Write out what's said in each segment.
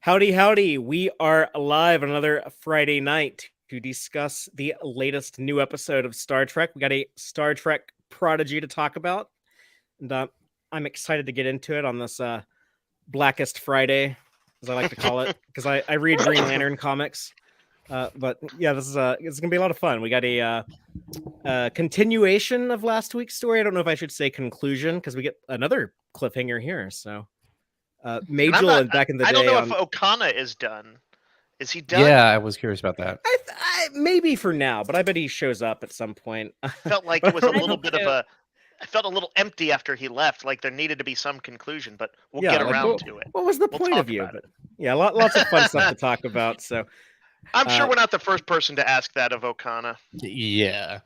Howdy, howdy. We are live on another Friday night to discuss the latest new episode of Star Trek. We got a Star Trek Prodigy to talk about. And I'm excited to get into it on this Blackest Friday, as I like to call it, because I read Green Lantern comics. But yeah, this is it's going to be a lot of fun. We got a continuation of last week's story. I don't know if I should say conclusion, because we get another cliffhanger here. So Majel and back in the day. I don't know if Okana is done. Is he done? Yeah, I was curious about that. Maybe for now, but I bet he shows up at some point. Felt like it was a little bit of a. I felt a little empty after he left. Like there needed to be some conclusion, but we'll get around to it. What was the point of you? But yeah, lots of fun stuff to talk about. So I'm sure we're not the first person to ask that of Okana. Yeah.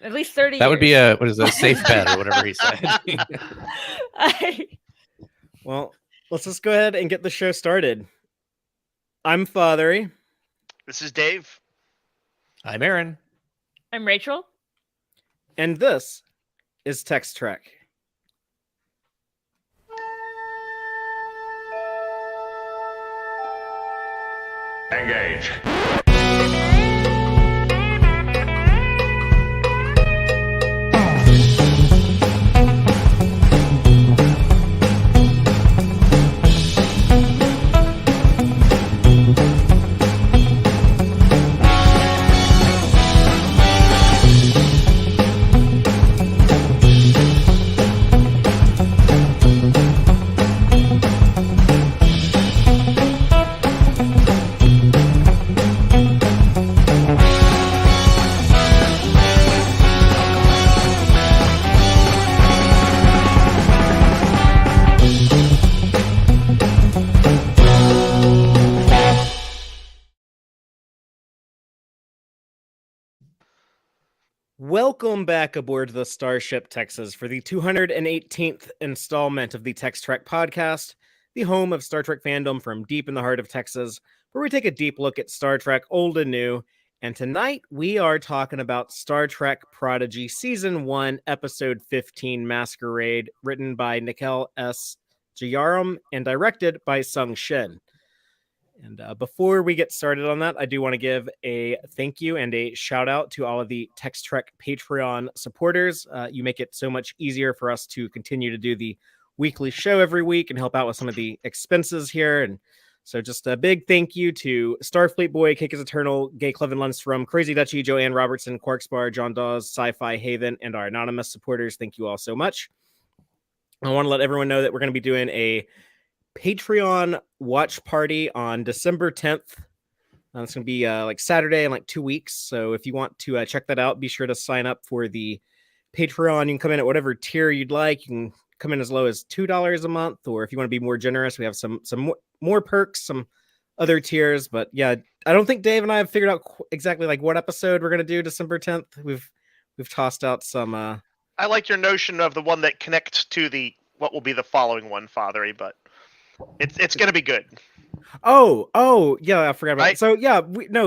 At least 30 That would be a safe bet or whatever he said. Well, let's just go ahead and get the show started. I'm Fathery. This is Dave. I'm Aaron. I'm Rachel. And this is Tex-Trek. Engage. Welcome back aboard the Starship Texas for the 218th installment of the Tex-Trek podcast, the home of Star Trek fandom from deep in the heart of Texas, where we take a deep look at Star Trek, old and new. And tonight we are talking about Star Trek Prodigy Season 1, Episode 15, Masquerade, written by Nikhil S. Jayaram and directed by Shin. And before we get started on that, I do want to give a thank you and a shout out to all of the Tex-Trek Patreon supporters. You make it so much easier for us to continue to do the weekly show every week and help out with some of the expenses here. And so just a big thank you to Starfleet Boy, Cake is Eternal, Gay Clevin Lundstrom, Crazy Dutchie, Joanne Robertson, Quarkspar, John Dawes, Sci-Fi Haven, and our anonymous supporters. Thank you all so much. I want to let everyone know that we're going to be doing a Patreon watch party on December 10th. It's going to be like Saturday in like 2 weeks. So if you want to check that out, be sure to sign up for the Patreon. You can come in at whatever tier you'd like. You can come in as low as $2 a month, or if you want to be more generous, we have some more perks, some other tiers. But yeah, I don't think Dave and I have figured out exactly like what episode we're going to do December 10th. We've tossed out some. I like your notion of the one that connects to the what will be the following one, Fathery, but. It's going to be good. Oh, yeah, I forgot about right? it. So, yeah,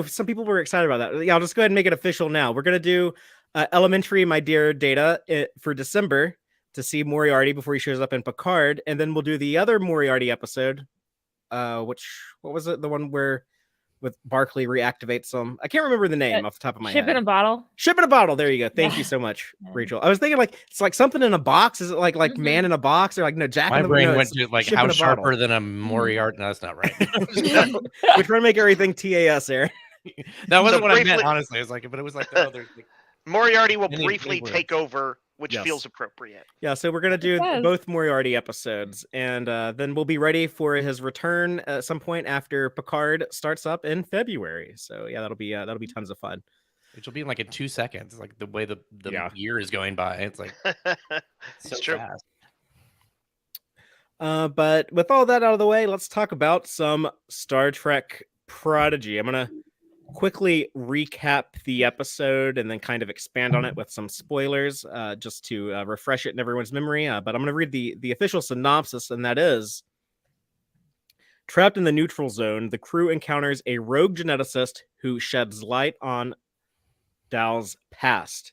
some people were excited about that. Yeah, I'll just go ahead and make it official now. We're going to do Elementary, My Dear Data for December to see Moriarty before he shows up in Picard. And then we'll do the other Moriarty episode, what was it? The one where with Barclay reactivates them. I can't remember the name off the top of my head. Ship in a Bottle. Ship in a Bottle. There you go. Thank you so much, Rachel. I was thinking like it's like something in a box. Is it like Man in a Box or like no Jack? My in the brain no, went to like how sharper than a Moriarty. No, that's not right. We're trying to make everything TAS there. That wasn't what I meant, honestly. It was like, but it was like the other. Moriarty will briefly take over, which feels appropriate. Yeah, so we're going to do both Moriarty episodes, and then we'll be ready for his return at some point after Picard starts up in February. So yeah, that'll be tons of fun. Which will be in like in 2 seconds. Like the way the year is going by. It's like it's true. Fast. But with all that out of the way, let's talk about some Star Trek Prodigy. I'm going to quickly recap the episode and then kind of expand on it with some spoilers just to refresh it in everyone's memory. But I'm going to read the official synopsis, and that is: trapped in the neutral zone, the crew encounters a rogue geneticist who sheds light on Dow's past.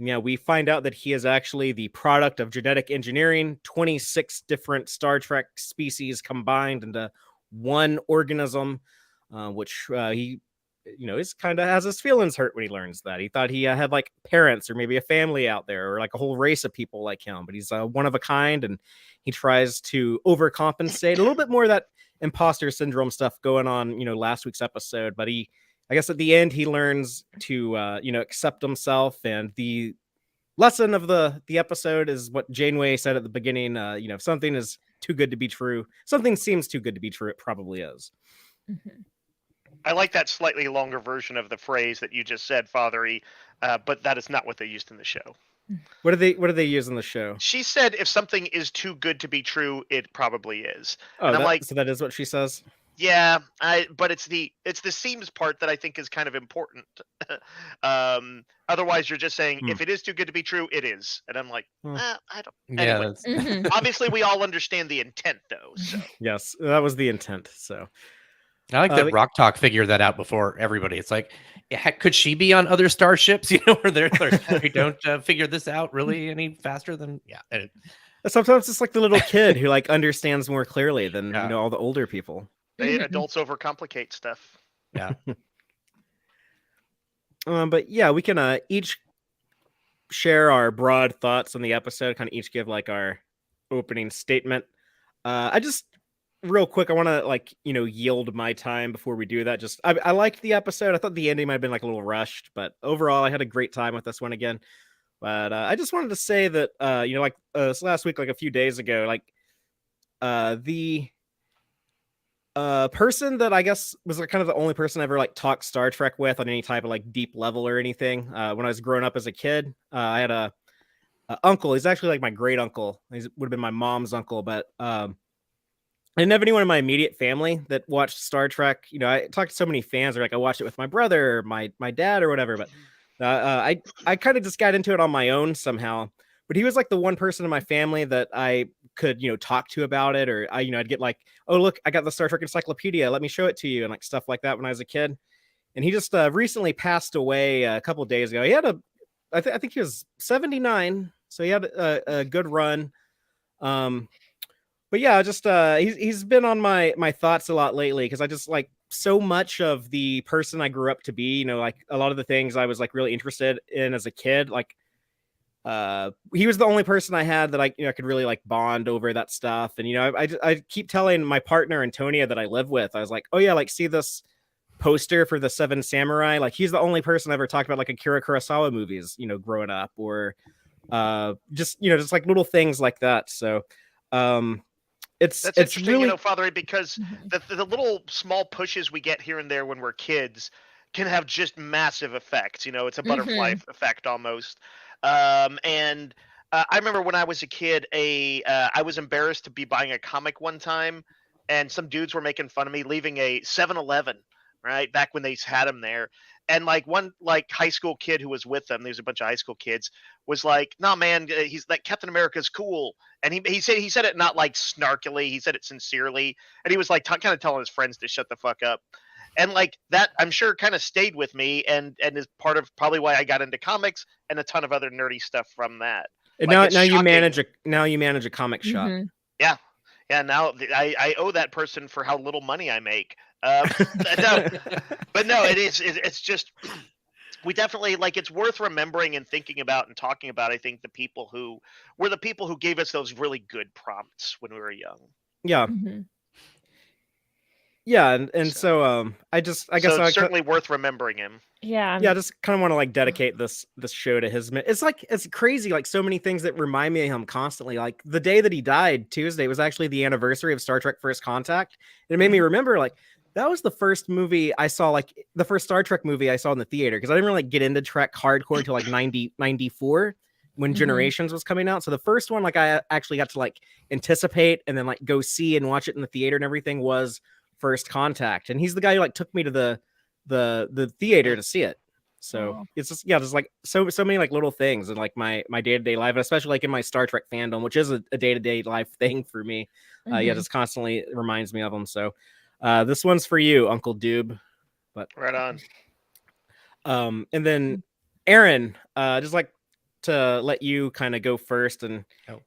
Yeah, we find out that he is actually the product of genetic engineering, 26 different Star Trek species combined into one organism, which he, is kind of has his feelings hurt when he learns that. He thought he had like parents or maybe a family out there or like a whole race of people like him, but he's one of a kind, and he tries to overcompensate. A little bit more of that imposter syndrome stuff going on, last week's episode, but I guess at the end he learns to accept himself, and the lesson of the episode is what Janeway said at the beginning. If something is too good to be true, something seems too good to be true, it probably is. Mm-hmm. I like that slightly longer version of the phrase that you just said, Fathery, but that is not what they used in the show. What do they use in the show? She said, "If something is too good to be true, it probably is." Oh, and I'm like, so that is what she says. Yeah, but it's the seems part that I think is kind of important. Otherwise, you're just saying if it is too good to be true, it is, and I'm like, I don't. Yeah. Anyway, obviously, we all understand the intent, though. So. Yes, that was the intent. So I like that Rock Talk figured that out before everybody. It's like, could she be on other starships? Where they don't figure this out really any faster than Sometimes it's like the little kid who like understands more clearly than all the older people. Adults overcomplicate stuff. Yeah. But yeah, we can each share our broad thoughts on the episode, kind of each give like our opening statement. I just real quick, I want to yield my time before we do that. Just I liked the episode. I thought the ending might have been like a little rushed, but overall I had a great time with this one again. But I just wanted to say that last week, like a few days ago, the person that I guess was kind of the only person I ever like talked Star Trek with on any type of like deep level or anything. When I was growing up as a kid, I had a uncle. He's actually like my great uncle. He would have been my mom's uncle, but I didn't have anyone in my immediate family that watched Star Trek. I talked to so many fans, or like I watched it with my brother or my dad or whatever, but I kind of just got into it on my own somehow. But he was like the one person in my family that I could, talk to about it, or I'd get like, oh, look, I got the Star Trek encyclopedia. Let me show it to you. And like stuff like that when I was a kid. And he just recently passed away a couple of days ago. He had I think he was 79. So he had a good run. But yeah, just he's been on my thoughts a lot lately, because I just like so much of the person I grew up to be, like a lot of the things I was like really interested in as a kid, like he was the only person I had that I could really like bond over that stuff. And I keep telling my partner Antonia that I live with, I was like, oh yeah, like see this poster for the Seven Samurai, like he's the only person I ever talked about like Akira Kurosawa movies growing up, or just like little things like that. So it's interesting, really Father, because the little small pushes we get here and there when we're kids can have just massive effects. It's a butterfly effect almost. And I remember when I was a kid, I was embarrassed to be buying a comic one time, and some dudes were making fun of me leaving a 7-Eleven, right, back when they had them there. And like one like high school kid who was with them, there's a bunch of high school kids, was like, "No, man, he's like Captain America's cool." And he said it not like snarkily, he said it sincerely, and he was like kind of telling his friends to shut the fuck up. And like that, I'm sure, kind of stayed with me, and is part of probably why I got into comics and a ton of other nerdy stuff from that. And like, now you manage a comic shop. Yeah. Now I owe that person for how little money I make. But no, it's just, we definitely, like, it's worth remembering and thinking about and talking about. I think the people who gave us those really good prompts when we were young. Yeah. Yeah, and so I guess it's certainly worth remembering him. Yeah. I just kind of want to like dedicate this show to his. It's crazy, like so many things that remind me of him constantly. Like the day that he died, Tuesday, was actually the anniversary of Star Trek First Contact, and it made me remember like that was the first movie I saw, like the first Star Trek movie I saw in the theater, because I didn't really get into Trek hardcore until like 94 when Generations was coming out. So the first one, like I actually got to like anticipate and then like go see and watch it in the theater and everything, was First Contact. And he's the guy who like took me to the theater to see it. So it's just just like so many like little things in like my day-to-day life, and especially like in my Star Trek fandom, which is a day-to-day life thing for me. Just constantly reminds me of them. So this one's for you, Uncle Doob. But right on. And then Aaron, just like to let you kind of go first and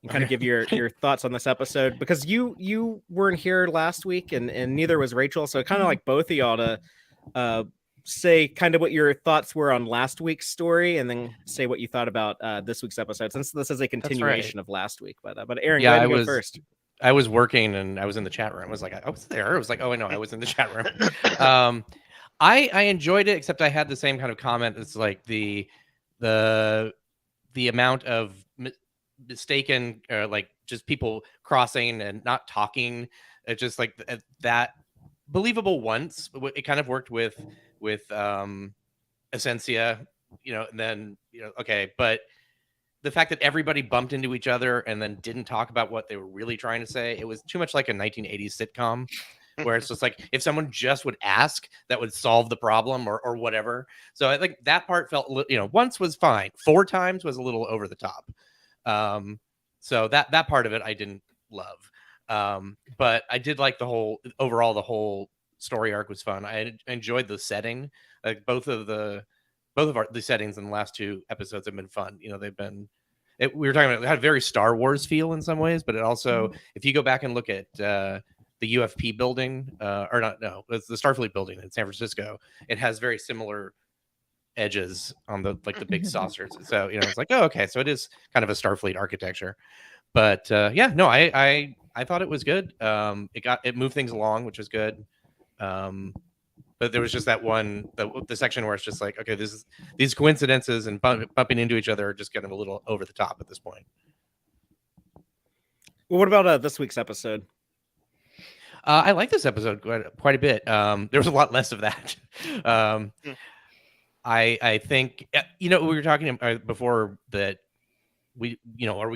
kind of give your thoughts on this episode, because you weren't here last week and neither was Rachel, so kind of like both of y'all to say kind of what your thoughts were on last week's story, and then say what you thought about this week's episode, since this is a continuation of last week. But Aaron, go ahead and go first. I was working and I was in the chat room. I was like, I was there. I was like, oh, I know, I was in the chat room. I enjoyed it, except I had the same kind of comment. It's like the amount of mistaken, like just people crossing and not talking. It's just like that believable once. It kind of worked with Essentia, and then okay, but the fact that everybody bumped into each other and then didn't talk about what they were really trying to say, it was too much like a 1980s sitcom where it's just like, if someone just would ask, that would solve the problem or whatever. So I think that part felt, once was fine. 4 times was a little over the top. So that part of it I didn't love. But I did like the whole story arc was fun. I enjoyed the setting. Like both of the settings in the last 2 episodes have been fun. They've been. We were talking about, it had a very Star Wars feel in some ways, but it also, if you go back and look at the UFP building, it's the Starfleet building in San Francisco. It has very similar edges on the big saucers. So it's like, oh, okay, so it is kind of a Starfleet architecture. But I thought it was good. It moved things along, which was good. But there was just that one, the section where it's just like, okay, these coincidences and bumping into each other are just getting a little over the top at this point. Well, what about this week's episode? I like this episode quite a bit. There was a lot less of that. I think, we were talking before that are we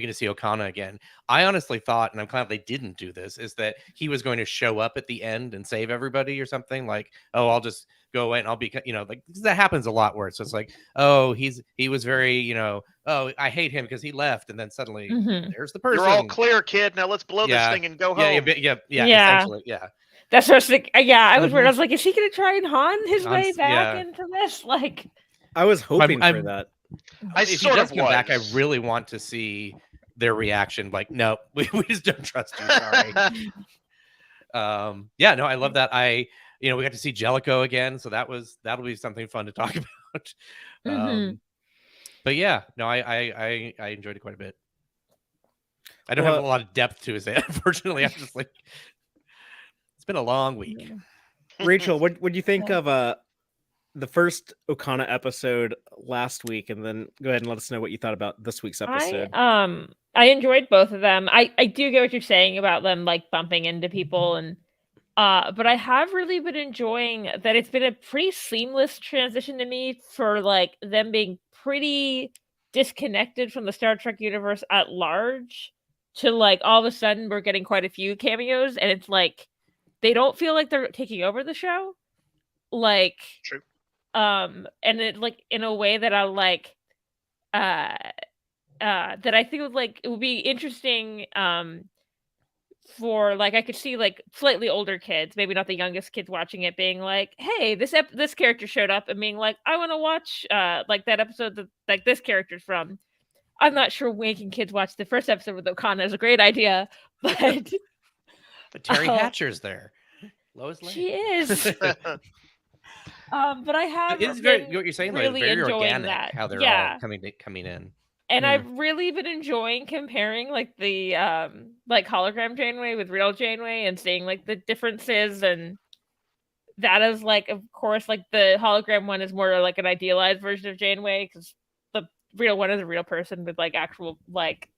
going to see Okana again? I honestly thought, and I'm glad they didn't do this, is that he was going to show up at the end and save everybody or something, like, oh, I'll just go away and I'll be, like, that happens a lot where it's just like, oh, he was very, oh, I hate him because he left, and then suddenly there's the person. You're all clear, kid. Now let's blow this thing and go home. Yeah, essentially, yeah. That's what I was thinking. Yeah, I was worried. I was like, is he going to try and Han his way back into this? Like, I was hoping for that. If he does come back, I really want to see their reaction. Like, no, we just don't trust you. Sorry. I love that. We got to see Jellicoe again, so that'll be something fun to talk about. But yeah, no, I enjoyed it quite a bit. I don't have a lot of depth to it, unfortunately. I'm just like, it's been a long week. Rachel, what do you think of the first Okana episode last week, and then go ahead and let us know what you thought about this week's episode? I enjoyed both of them. I do get what you're saying about them like bumping into people, and but I have really been enjoying that it's been a pretty seamless transition to me for like them being pretty disconnected from the Star Trek universe at large to like all of a sudden we're getting quite a few cameos, and it's like they don't feel like they're taking over the show. Like, true. And it like in a way that I like that I think it would be interesting for like I could see like slightly older kids, maybe not the youngest kids watching it, being like, hey, this character showed up, and being like, I want to watch like that episode that like this character's from. I'm not sure making kids watch the first episode with Okana is a great idea, but Terry Hatcher's there. Lois Lane. She is. But I have it's very what you're saying, really like, very enjoying organic that. How they're all coming in. And I've really been enjoying comparing like the like hologram Janeway with real Janeway and seeing like the differences, and that is like, of course, like the hologram one is more like an idealized version of Janeway because the real one is a real person with like actual like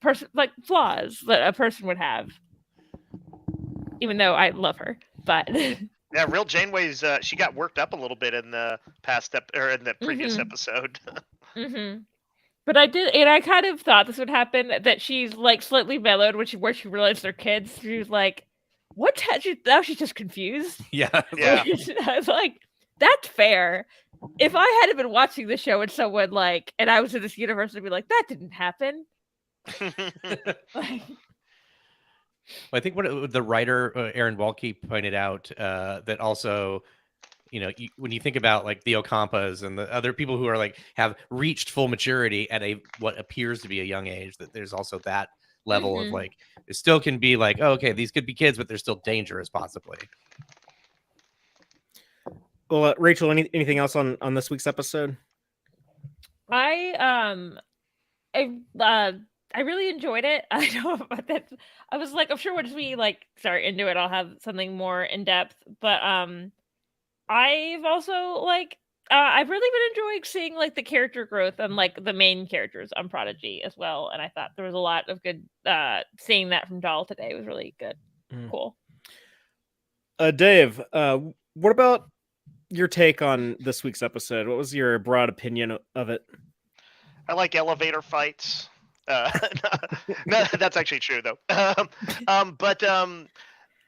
person like flaws that a person would have. Even though I love her, but yeah, real Janeway's she got worked up a little bit in the in the previous episode. But I did, and I kind of thought this would happen, that she's like slightly mellowed where she realized they're kids. She was like, "What?" Now she's just confused. Yeah. I was like, "That's fair." If I had been watching the show and someone like, and I was in this universe, I'd be like, "That didn't happen." I think what the writer Aaron Walke pointed out that also when you think about like the Ocampas and the other people who are like have reached full maturity at what appears to be a young age, that there's also that level of like it still can be like, oh, okay, these could be kids, but they're still dangerous possibly. Well, Rachel, anything else on this week's episode? I really enjoyed it. I know about that. I was like, I'm sure once we like start into it, I'll have something more in depth. But I've also like I've really been enjoying seeing like the character growth and like the main characters on Prodigy as well. And I thought there was a lot of good seeing that from Doll today was really good. Cool. Dave, what about your take on this week's episode? What was your broad opinion of it? I like elevator fights. No, that's actually true though. And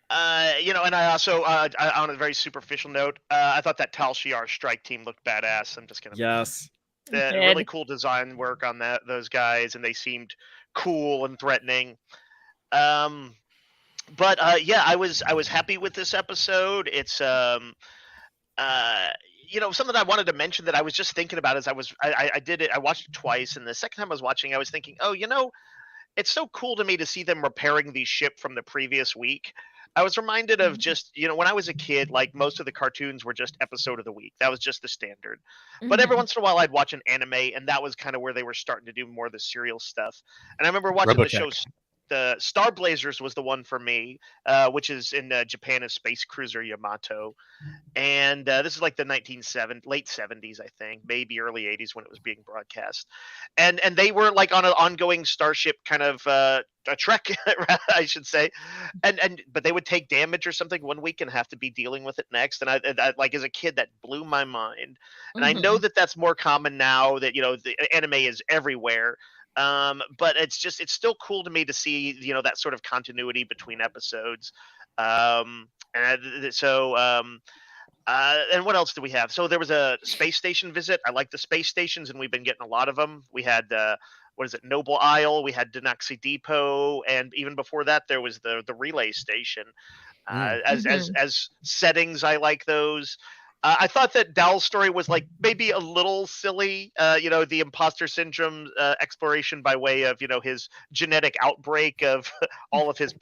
I also, on a very superficial note, I thought that Tal Shiar strike team looked badass. I'm just gonna. Yes. Really cool design work on those guys, and they seemed cool and threatening. Yeah, I was happy with this episode. It's something I wanted to mention that I was just thinking about as I did it. I watched it twice, and the second time I was watching, I was thinking, it's so cool to me to see them repairing the ship from the previous week. I was reminded of just, when I was a kid, like most of the cartoons were just episode of the week. That was just the standard. But every once in a while I'd watch an anime, and that was kind of where they were starting to do more of the serial stuff. And I remember watching the show. The Star Blazers was the one for me, which is in Japan as Space Cruiser Yamato. And this is like the late 70s, I think, maybe early 80s when it was being broadcast. And they were like on an ongoing starship kind of a trek, I should say. But they would take damage or something one week and have to be dealing with it next. And I like as a kid, that blew my mind. And I know that that's more common now that, the anime is everywhere. But it's still cool to me to see, that sort of continuity between episodes. And what else do we have? So there was a space station visit. I like the space stations, and we've been getting a lot of them. We had, Noble Isle. We had Denaxi Depot. And even before that, there was the relay station. As settings, I like those. I thought that Dowl's story was like maybe a little silly, the imposter syndrome exploration by way of, his genetic outbreak of all of his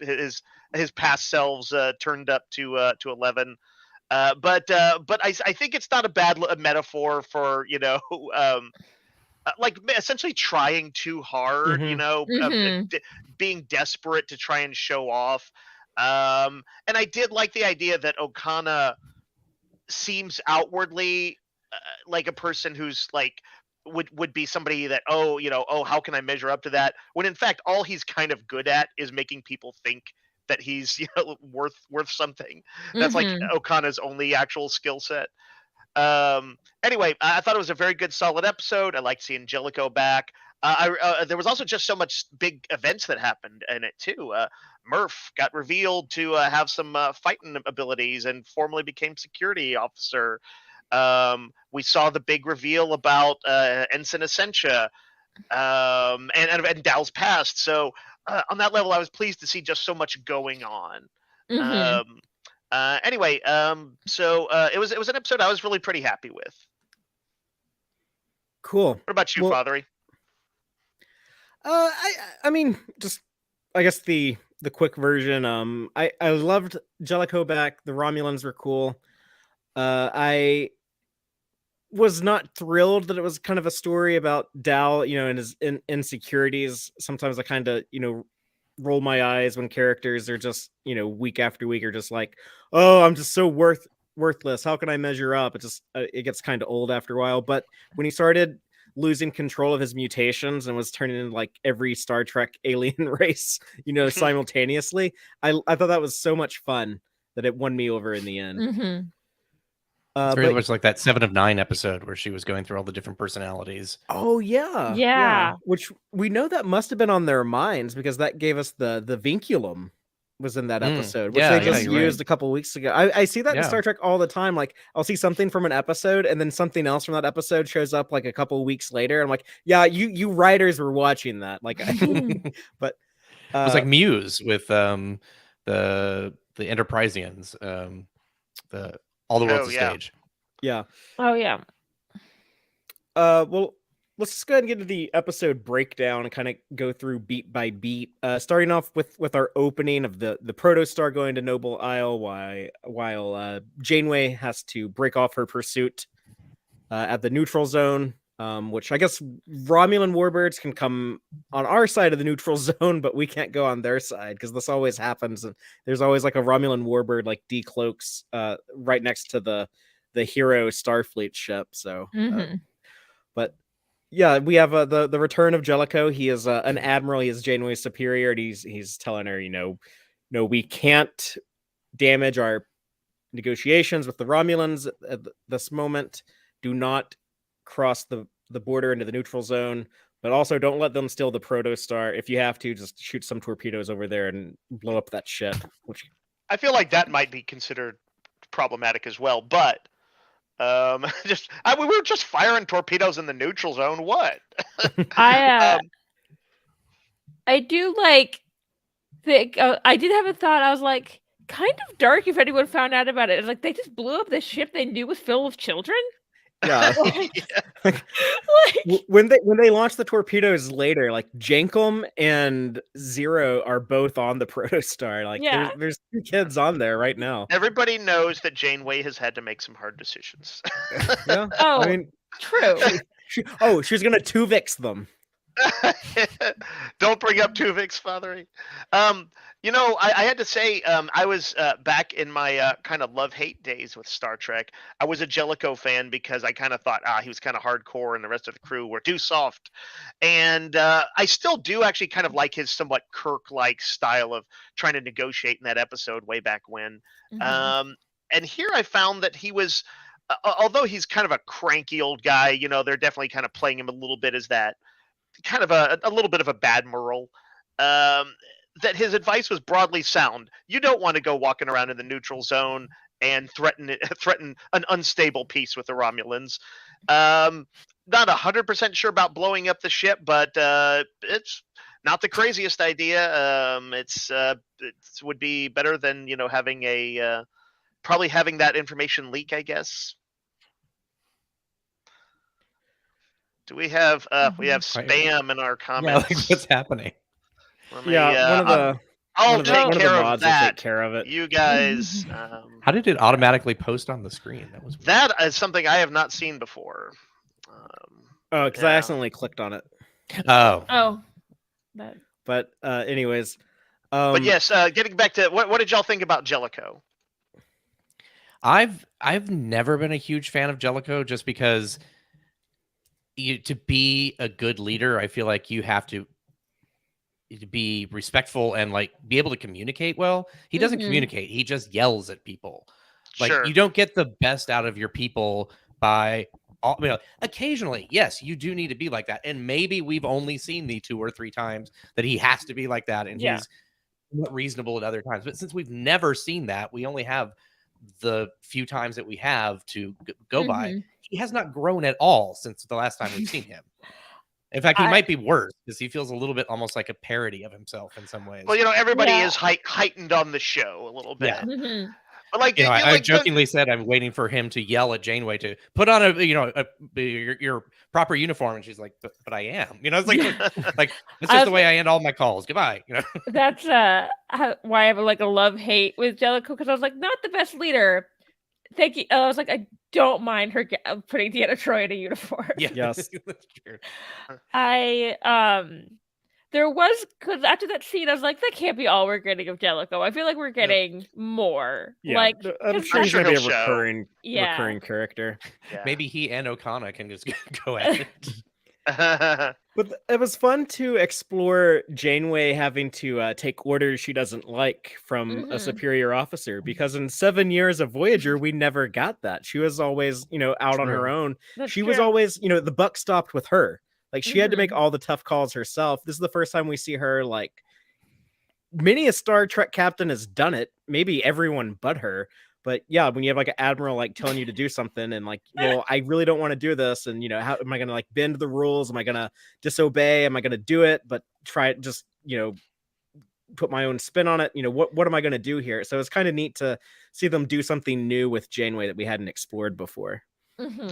past selves turned up to 11. But I think it's not a bad metaphor for, like essentially trying too hard, being desperate to try and show off. And I did like the idea that Okana seems outwardly like a person who's like would be somebody that how can I measure up to that, when in fact all he's kind of good at is making people think that he's worth something. That's like Okana's only actual skill set. Anyway, I thought it was a very good solid episode. I liked seeing Jellicoe back. There was also just so much big events that happened in it too. Murph got revealed to have some fighting abilities and formally became security officer. We saw the big reveal about Ensign Essentia and Dow's past. So on that level, I was pleased to see just so much going on. Anyway, so it was an episode I was really pretty happy with. Cool. What about you, Fathery? I mean, just I guess the quick version. I loved Jellicoe back. The Romulans were cool. I was not thrilled that it was kind of a story about Dal, and his insecurities. Sometimes I kind of, roll my eyes when characters are just, week after week are just like, oh, I'm just so worthless. How can I measure up? It just it gets kind of old after a while. But when he started losing control of his mutations and was turning into like every Star Trek alien race, simultaneously, I thought that was so much fun that it won me over in the end. It's very much like that 7 of 9 episode where she was going through all the different personalities. Oh yeah. Which we know that must have been on their minds, because that gave us the vinculum was in that episode, which they just used a couple weeks ago. I see that in Star Trek all the time. Like I'll see something from an episode and then something else from that episode shows up like a couple weeks later. I'm like, yeah, you writers were watching that. Like, but it was like Muse with the Enterprisians, all the world's a stage. Yeah. Oh yeah. Well, let's just go ahead and get into the episode breakdown and kind of go through beat by beat. Starting off with our opening of the Protostar going to Noble Isle, while Janeway has to break off her pursuit at the neutral zone. Which I guess Romulan warbirds can come on our side of the neutral zone, but we can't go on their side because this always happens. And there's always like a Romulan warbird like decloaks right next to the hero Starfleet ship. So, but yeah, we have the return of Jellicoe. He is an admiral. He is Janeway's superior, and he's telling her, no, we can't damage our negotiations with the Romulans at this moment. Do not cross the border into the neutral zone, but also don't let them steal the Protostar. If you have to, just shoot some torpedoes over there and blow up that ship. Which I feel like that might be considered problematic as well, but we were just firing torpedoes in the neutral zone. What? I do like think I did have a thought. I was like, kind of dark if anyone found out about it. It's like they just blew up this ship they knew was filled with children. Yeah. Like, when they launch the torpedoes later, like Jankum and Zero are both on the Protostar. Like there's 2 kids on there right now. Everybody knows that Janeway has had to make some hard decisions. Yeah. Oh, I mean, true. She's gonna Tuvix them. Don't bring up Tuvix, Fathery. I had to say, I was back in my kind of love-hate days with Star Trek. I was a Jellicoe fan because I kind of thought, he was kind of hardcore and the rest of the crew were too soft. And I still do actually kind of like his somewhat Kirk-like style of trying to negotiate in that episode way back when. And here I found that he was, although he's kind of a cranky old guy, they're definitely kind of playing him a little bit as that kind of a little bit of a bad moral. That his advice was broadly sound. You don't want to go walking around in the neutral zone and threaten an unstable peace with the Romulans. Not 100% sure about blowing up the ship, but it's not the craziest idea. It would be better than having probably having that information leak, I guess. Do we have spam in our comments? Yeah, like, what's happening? I'll take care of that. Take care of it. You guys. How did it automatically post on the screen? That is something I have not seen before. Because I accidentally clicked on it. Oh. But anyways. But yes, getting back to what did y'all think about Jellicoe? I've never been a huge fan of Jellicoe just because to be a good leader, I feel like you have to be respectful and like be able to communicate well. He doesn't communicate. He just yells at people. Like you don't get the best out of your people by occasionally. Yes, you do need to be like that. And maybe we've only seen the 2 or 3 times that he has to be like that. And he's reasonable at other times. But since we've never seen that, we only have the few times that we have to go by. He has not grown at all since the last time we've seen him. In fact, he might be worse because he feels a little bit almost like a parody of himself in some ways. Well, everybody is heightened on the show a little bit. Yeah. But like, I jokingly said I'm waiting for him to yell at Janeway to put on your proper uniform, and she's like, "But I am." It's like it's just the way I end all my calls. Goodbye. That's why I have a love-hate with Jellicoe, because I was like, not the best leader. Thank you. I was like, I don't mind her putting Deanna Troi in a uniform. Yeah, yes, that's true. There was, because after that scene, I was like, that can't be all we're getting of Jellicoe. I feel like we're getting more. Yeah, like, I'm sure he's gonna be a recurring character. Yeah. Maybe he and O'Connor can just go at it. But it was fun to explore Janeway having to take orders she doesn't like from a superior officer, because in 7 years of Voyager, we never got that. She was always, out on her own. She was always, the buck stopped with her. Like, she had to make all the tough calls herself. This is the first time we see her, like, many a Star Trek captain has done it. Maybe everyone but her. But yeah, when you have like an admiral like telling you to do something and like, well, I really don't want to do this, and how am I gonna like bend the rules? Am I gonna disobey? Am I gonna do it? But try it, just put my own spin on it. What am I gonna do here? So it's kind of neat to see them do something new with Janeway that we hadn't explored before.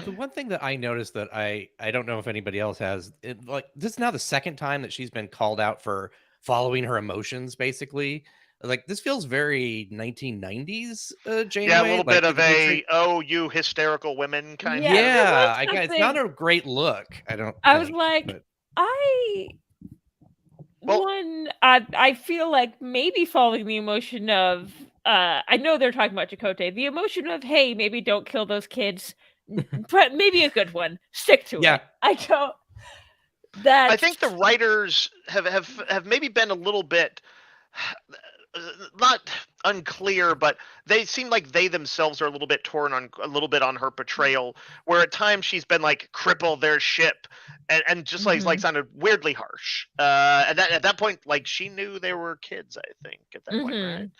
The one thing that I noticed that I don't know if anybody else has, like this is now the second time that she's been called out for following her emotions. Basically, like this feels very 1990s Janeway. Yeah, a little like, bit of the "oh, you hysterical women" kind of. Yeah, there was it's not a great look. I don't. I was think, like, but- Well- I feel like maybe following the emotion of I know they're talking about Chakotay, the emotion of, hey, maybe don't kill those kids, but maybe a good one. Stick to Yeah. it. I don't. I think the writers have maybe been a little bit not unclear, but they seem like they themselves are a little bit torn on her portrayal, where at times she's been like cripple their ship and just like sounded weirdly harsh. And at that point, like she knew they were kids, I think, at that point,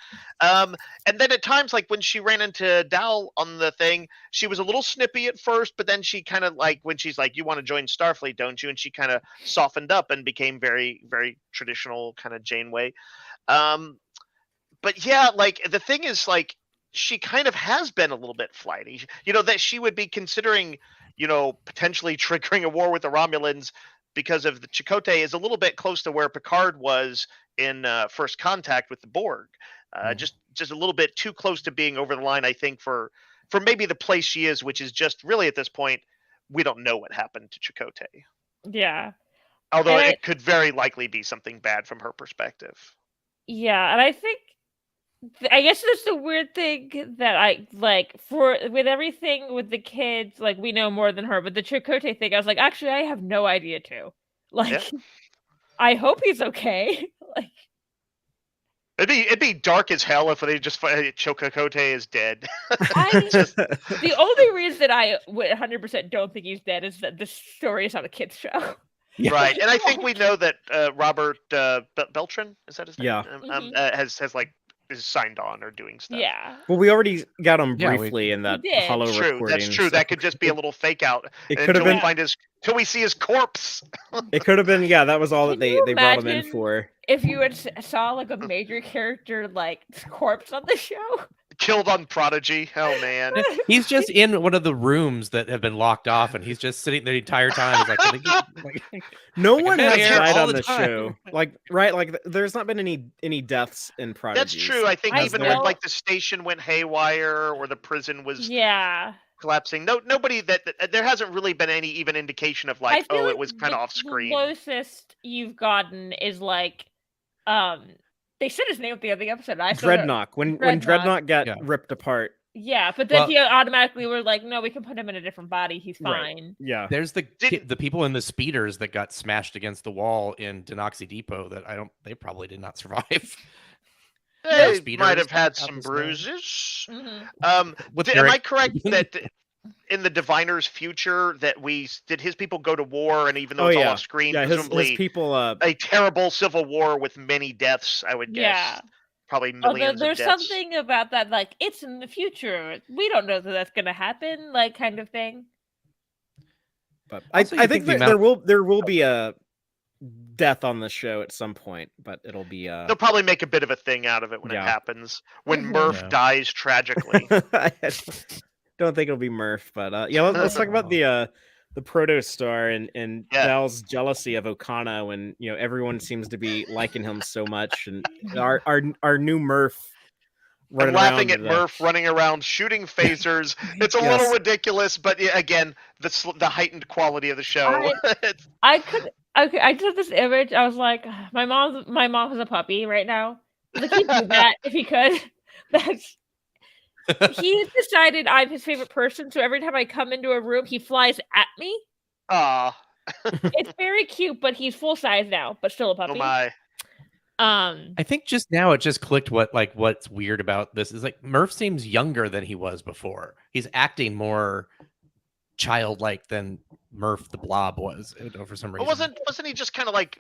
right? And then at times, like when she ran into Dal on the thing, she was a little snippy at first, but then she kind of like when she's like, "You want to join Starfleet, don't you?" And she kind of softened up and became very, very traditional kind of Janeway. But yeah, like the thing is, like she kind of has been a little bit flighty. That she would be considering, potentially triggering a war with the Romulans because of the Chakotay is a little bit close to where Picard was in First Contact with the Borg. Just a little bit too close to being over the line, I think, for maybe the place she is, which is just really at this point, we don't know what happened to Chakotay. Yeah. Although it could very likely be something bad from her perspective. Yeah, and I think I guess that's the weird thing that I like with everything with the kids, like we know more than her, but the Chakotay thing, I was like, actually, I have no idea too. Like, I hope he's okay. Like, it'd be dark as hell if they just Chakotay is dead. The only reason I 100% don't think he's dead is that this story is on a kids show. Yeah. Right, and I think we know that Robert Beltran, is that his name? Yeah. Has like is signed on or doing stuff. Yeah. Well, we already got him Yeah, briefly in that we did. hollow recording. That's true. so That could just be a little fake out It could have been. till we see his corpse. It could have been. Yeah, that was all that Can they you brought him in imagine for. If you had saw like a major character like corpse on the show, Killed on Prodigy. Oh man. He's just in one of the rooms that have been locked off, and he's just sitting there the entire time. He's like, No Like, one I'm has here died all on the the time. show. Like there's not been any deaths in Prodigy. That's true. I think I even feel- when like the station went haywire or the prison was yeah. collapsing, nobody that there hasn't really been any even indication of I like, feel it like was kind of off screen. The closest you've gotten is like, they said his name at the other episode. I still don't- Dreadnought. When Dreadnought. Dreadnought got Yeah. ripped apart. Yeah, but then Well- he automatically were like, no, we can put him in a different body. He's Right. fine. Yeah. there's the Did- the people in the speeders that got smashed against the wall in Denoxy Depot that they probably did not survive. They speeders might have had out some this way. bruises. Mhm. With Am I Eric- correct that in the Diviner's future that did his people go to war, and even though Oh, it's all yeah. off screen, Yeah. His presumably people. a terrible civil war with many deaths, I would guess. Yeah. Probably Although millions there's of deaths. something about that, like, it's in the future. We don't know that that's going to happen, like, kind of thing. But Also, I you think think the that amount- there will be a death on the show at some point, but it'll be They'll probably make a bit of a thing out of it when it Yeah. happens. When Mhm. Murph Yeah. dies tragically. I don't think it'll be Murph, but yeah, let's talk about the Protostar and Yeah. Dal's jealousy of Okana when everyone seems to be liking him so much, and our new Murph I'm running laughing around at Murph running around shooting phasers. It's a Yes. little ridiculous, but yeah, again, the heightened quality of the show. It's- I took this image. I was like, my mom has a puppy right now. Like, he'd do that if he could. He decided I'm his favorite person, so every time I come into a room, he flies at me. Aw, It's very cute, but he's full size now, but still a oh puppy. my. I think just now it just clicked what's weird about this is like Murph seems younger than he was before. He's acting more childlike than Murph the Blob was for some reason. Wasn't he just kind of like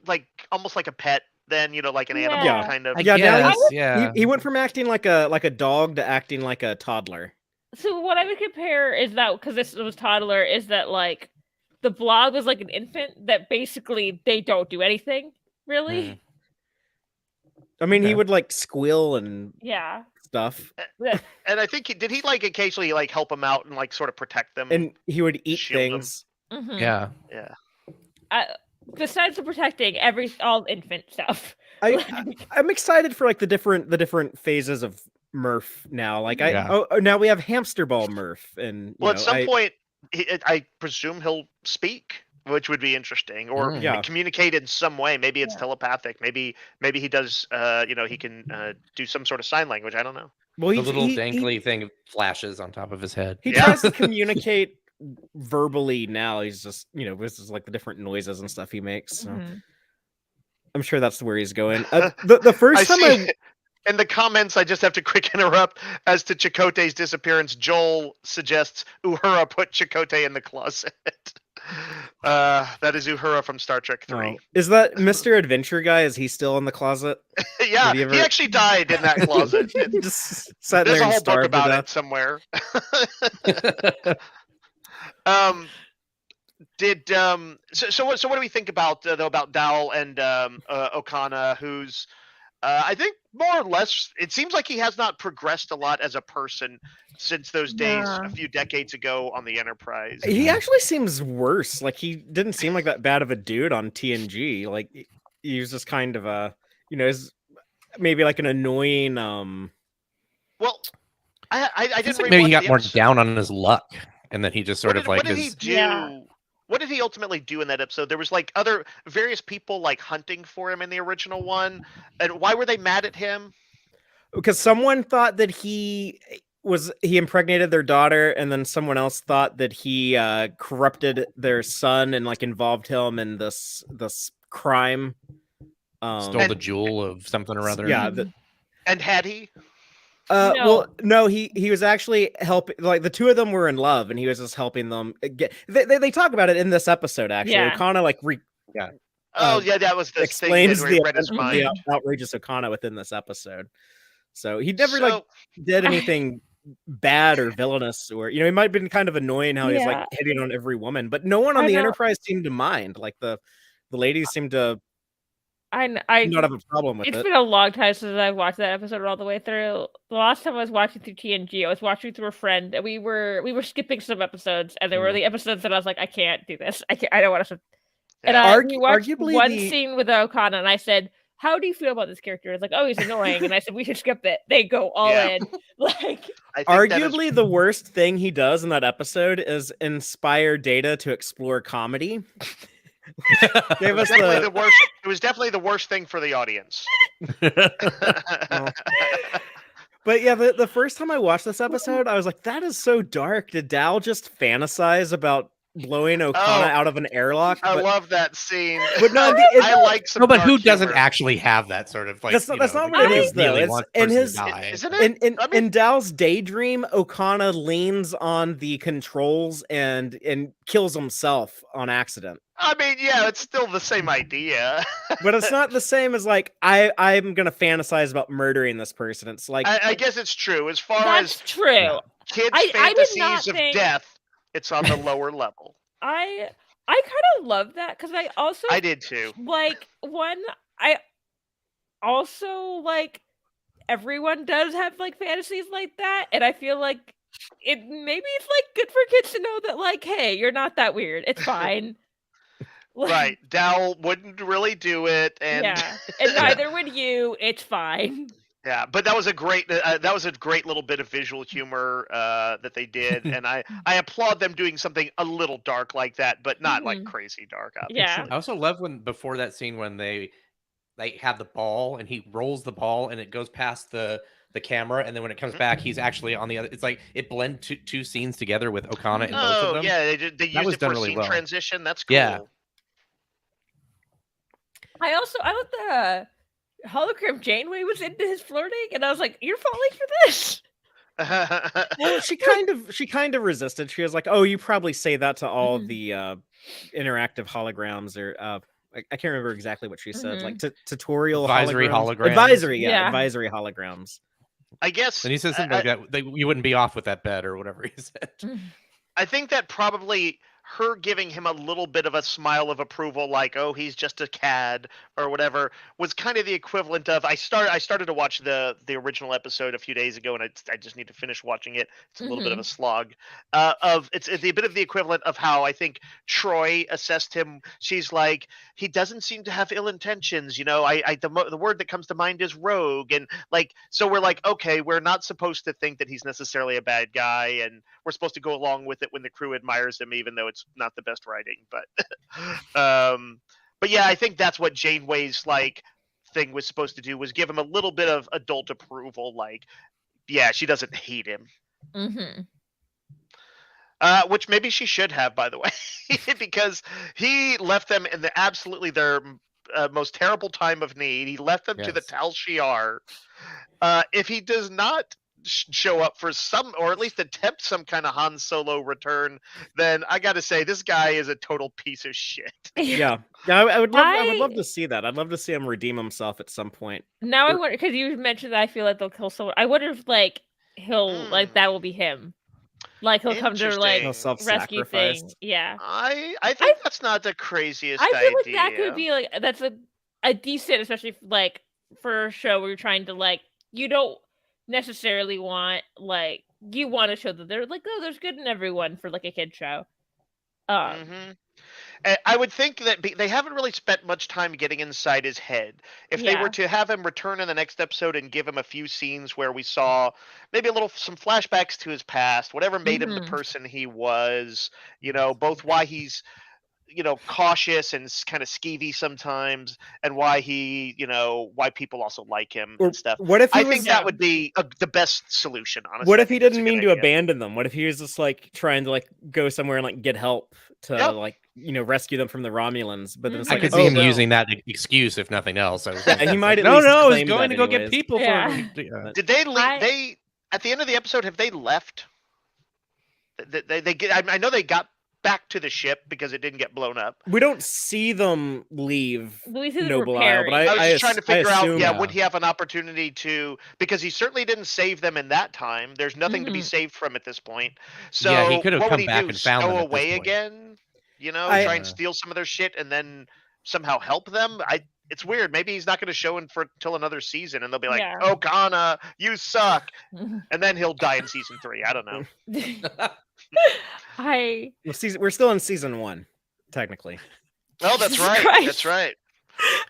almost like a pet then, like an animal Yeah. kind of? I Yeah, now guess, yeah. he went from acting like a dog to acting like a toddler. So what I would compare is that, because this was toddler, is that like the Blob was like an infant that basically they don't do anything really. I mean, he Okay. would like squeal and Yeah. stuff, And I think did he like occasionally like help them out and like sort of protect them? and he would eat Shield 'em. things. Mhm. Yeah. Yeah. Besides the protecting, all infant stuff. I'm excited for like the different phases of Murph now. Like Yeah. now we have Hamster Ball Murph, and Well, at some point, I presume he'll speak, which would be interesting, or Mm. communicate in some way. Maybe it's telepathic. Maybe he does. He can do some sort of sign language. I don't know. well, The little dangly thing flashes on top of his head. he Yeah. tries to communicate verbally now. He's just this is like the different noises and stuff he makes. So Mhm. I'm sure that's where he's going. The first time see in the comments, I just have to quick interrupt as to Chakotay's disappearance. Joel suggests Uhura put Chakotay in the closet. That is Uhura from Star Trek 3. Is that Mr. Adventure guy? Is he still in the closet? Yeah, Did he actually died in that closet. Just sat There's there a and whole book starved to about death. it somewhere. So what do we think about though about Dal and Okana, who's I think more or less it seems like he has not progressed a lot as a person since those days a few decades ago on the Enterprise. He actually seems worse. Like he didn't seem like that bad of a dude on TNG. Like he was just kind of a is maybe like an annoying Well, I didn't Maybe he rewatch got the more episode. down on his luck, and then he just sort of like What did he is. do? Yeah. What did he ultimately do in that episode? There was like other various people like hunting for him in the original one, and why were they mad at him? because someone thought that he impregnated their daughter, and then someone else thought that he corrupted their son and like involved him in this crime. Stole the jewel of something or other. Yeah. And had he? Well, no, he was actually helping. Like the two of them were in love, and he was just helping them get. They talk about it in this episode. Actually, Yeah. Okana like That was the explains thing where he the read his mind. outrageous Okana within this episode. So he never did anything bad or villainous, or he might have been kind of annoying how he's like hitting on every woman, but no one on the Enterprise seemed to mind. Like the ladies seemed to I not have a problem with it. It's been a long time since I've watched that episode all the way through. The last time I was watching through TNG, I was watching through a friend, and we were skipping some episodes, and there were the episodes that I was like, I can't do this. I don't want to. And we watched arguably one scene with Okana, and I said, "How do you feel about this character?" It's like, "Oh, he's annoying," and I said, "We should skip it." They go all in. Like, arguably, the worst thing he does in that episode is inspire Data to explore comedy. Gave us the worst. It was definitely the worst thing for the audience. But yeah, the first time I watched this episode, I was like, "That is so dark." Did Dal just fantasize about blowing Okana out of an airlock? I love that scene. But no, I like some. No, but who dark doesn't humor. actually have that sort of like? That's not what it is though. Really It's in his Isn't it? in Dal's daydream, Okana leans on the controls and kills himself on accident. I mean, yeah, it's still the same idea. But it's not the same as like I'm gonna fantasize about murdering this person. It's like I guess it's true. As far that's as true. kids' I did not fantasies of think- death, it's on the lower level. I kind of love that because I did too. Like I also like everyone does have like fantasies like that, and I feel like maybe it's like good for kids to know that like, hey, you're not that weird. It's fine. Right, Dal wouldn't really do it, and and neither would you. It's fine. Yeah, but that was a great little bit of visual humor that they did, and I applaud them doing something a little dark like that, but not like crazy dark. Obviously. Yeah. I also love before that scene when they have the ball and he rolls the ball and it goes past the camera, and then when it comes back, he's actually on the other. It's like it blends two scenes together with Okana in both of them. Yeah, they used it for really scene well. transition. That's cool. Yeah. I love the hologram Janeway was into his flirting, and I was like, "You're falling for this." Well, she kind of resisted. She was like, "Oh, you probably say that to all the interactive holograms, or I can't remember exactly what she said. Like tutorial advisory holograms. Advisory holograms. I guess. And he says something like that. You wouldn't be off with that bet or whatever he said. I think that probably her giving him a little bit of a smile of approval, like, "Oh, he's just a cad," or whatever, was kind of the equivalent of I started to watch the original episode a few days ago, and I just need to finish watching it. It's a little bit of a slog. It's a bit of the equivalent of how I think Troy assessed him. She's like, he doesn't seem to have ill intentions, the word that comes to mind is rogue, and like, so we're like, okay, we're not supposed to think that he's necessarily a bad guy, and we're supposed to go along with it when the crew admires him, even though it's not the best writing. But yeah, I think that's what Janeway's like thing was supposed to do, was give him a little bit of adult approval, like, yeah, she doesn't hate him. Which maybe she should have, by the way, because he left them in their most terrible time of need. He left them to the Tal Shiar. If he does not show up for some, or at least attempt some kind of Han Solo return, then I gotta say, this guy is a total piece of shit. Yeah, I would love to see that. I'd love to see him redeem himself at some point. Now I wonder, because you mentioned that I feel like they'll kill someone. I wonder if like he'll like that will be him. Like he'll come to like rescue thing. Yeah. I think that's not the craziest idea. I feel like that could be like, that's a decent, especially like for a show where you're trying to like, you don't necessarily want, like, you want to show that they're like, oh, there's good in everyone for like a kid show. I would think that they haven't really spent much time getting inside his head. If they were to have him return in the next episode and give him a few scenes where we saw maybe some flashbacks to his past, whatever made him the person he was, both why he's cautious and kind of skeevy sometimes, and why why people also like him and stuff. What if I think that would be the best solution, honestly. What if he didn't mean to abandon them? What if he was just like trying to like go somewhere and like get help to like rescue them from the Romulans? But then it's like, I could see him using that excuse if nothing else. He might. No, he's going to go get people. Did they leave? They at the end of the episode, have they left? I know they got back to the ship because it didn't get blown up. We don't see them leave Noble Isle, but I was just trying to figure out, would he have an opportunity to, because he certaally didn't save them in that time. There's nothing to be saved from at this point. So he could have come back and found them. Stow away again? Try and steal some of their shit and then somehow help them? It's weird. Maybe he's not going to show until another season, and they'll be like, "Oh, Kana, you suck," and then he'll die in season 3. I don't know. We're still in season 1, technically. Oh, that's right. Christ. That's right.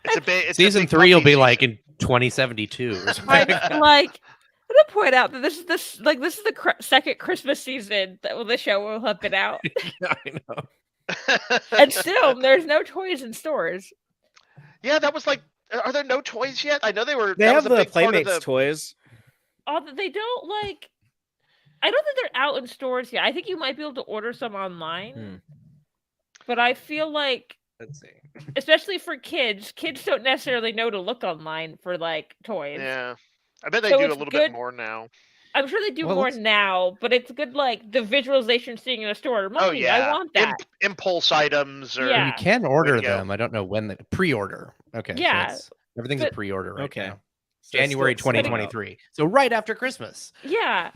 It's season 3 will be like in 2072 or something. Like, I'm gonna point out that this is the second Christmas season that the show will have been out. Yeah, I know. And still, there's no toys in stores. Yeah, that was like, are there no toys yet? I know they were. They have the Playmates toys. Oh, they don't like. I don't think they're out in stores yet. I think you might be able to order some online. But I feel like, let's see, especially for kids don't necessarily know to look online for like toys. Yeah, I bet they do a little bit more now. I'm sure they do more now, but it's good, like the visualization seeing in a store. Mommy, I want that. Impulse items, or you can order them. I don't know when pre-order. Okay, yeah, so everything's a pre-order right now. So January 2023. So right after Christmas. Yeah.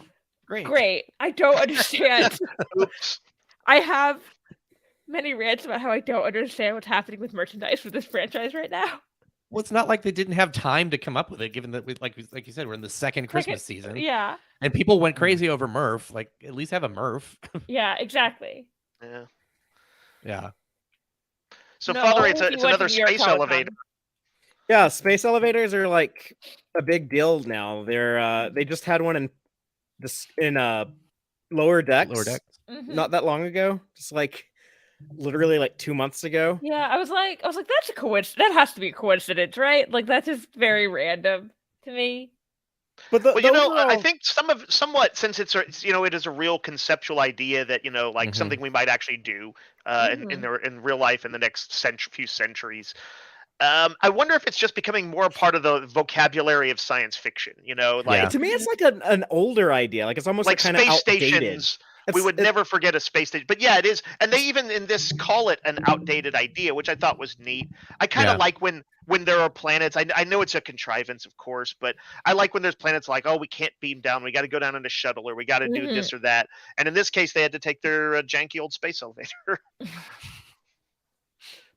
Great. I don't understand. I have many rants about how I don't understand what's happening with merchandise with this franchise right now. Well, it's not like they didn't have time to come up with it, given that, like you said, we're in the second Christmas season. Yeah. And people went crazy over Murph. Like, at least have a Murph. Yeah, exactly. Yeah. So, Father, it's another space elevator. Yeah, space elevators are like a big deal now. They just had one in Lower Decks. Not that long ago. Just like literally like 2 months ago. Yeah, I was like, that's a coincidence. That has to be a coincidence, right? Like, that's just very random to me. But I think somewhat, since it's it is a real conceptual idea that something we might actually do in real life in the next few centuries. I wonder if it's just becoming more a part of the vocabulary of science fiction. To me, it's like an older idea. Like, it's almost like kind of outdated. Stations. we would never forget a space station. But yeah, it is, and they even in this call it an outdated idea, which I thought was neat. I kind of like when there are planets. I know it's a contrivance, of course, but I like when there's planets like, oh, we can't beam down, we got to go down in a shuttle, or we got to do this or that. And in this case, they had to take their janky old space elevator.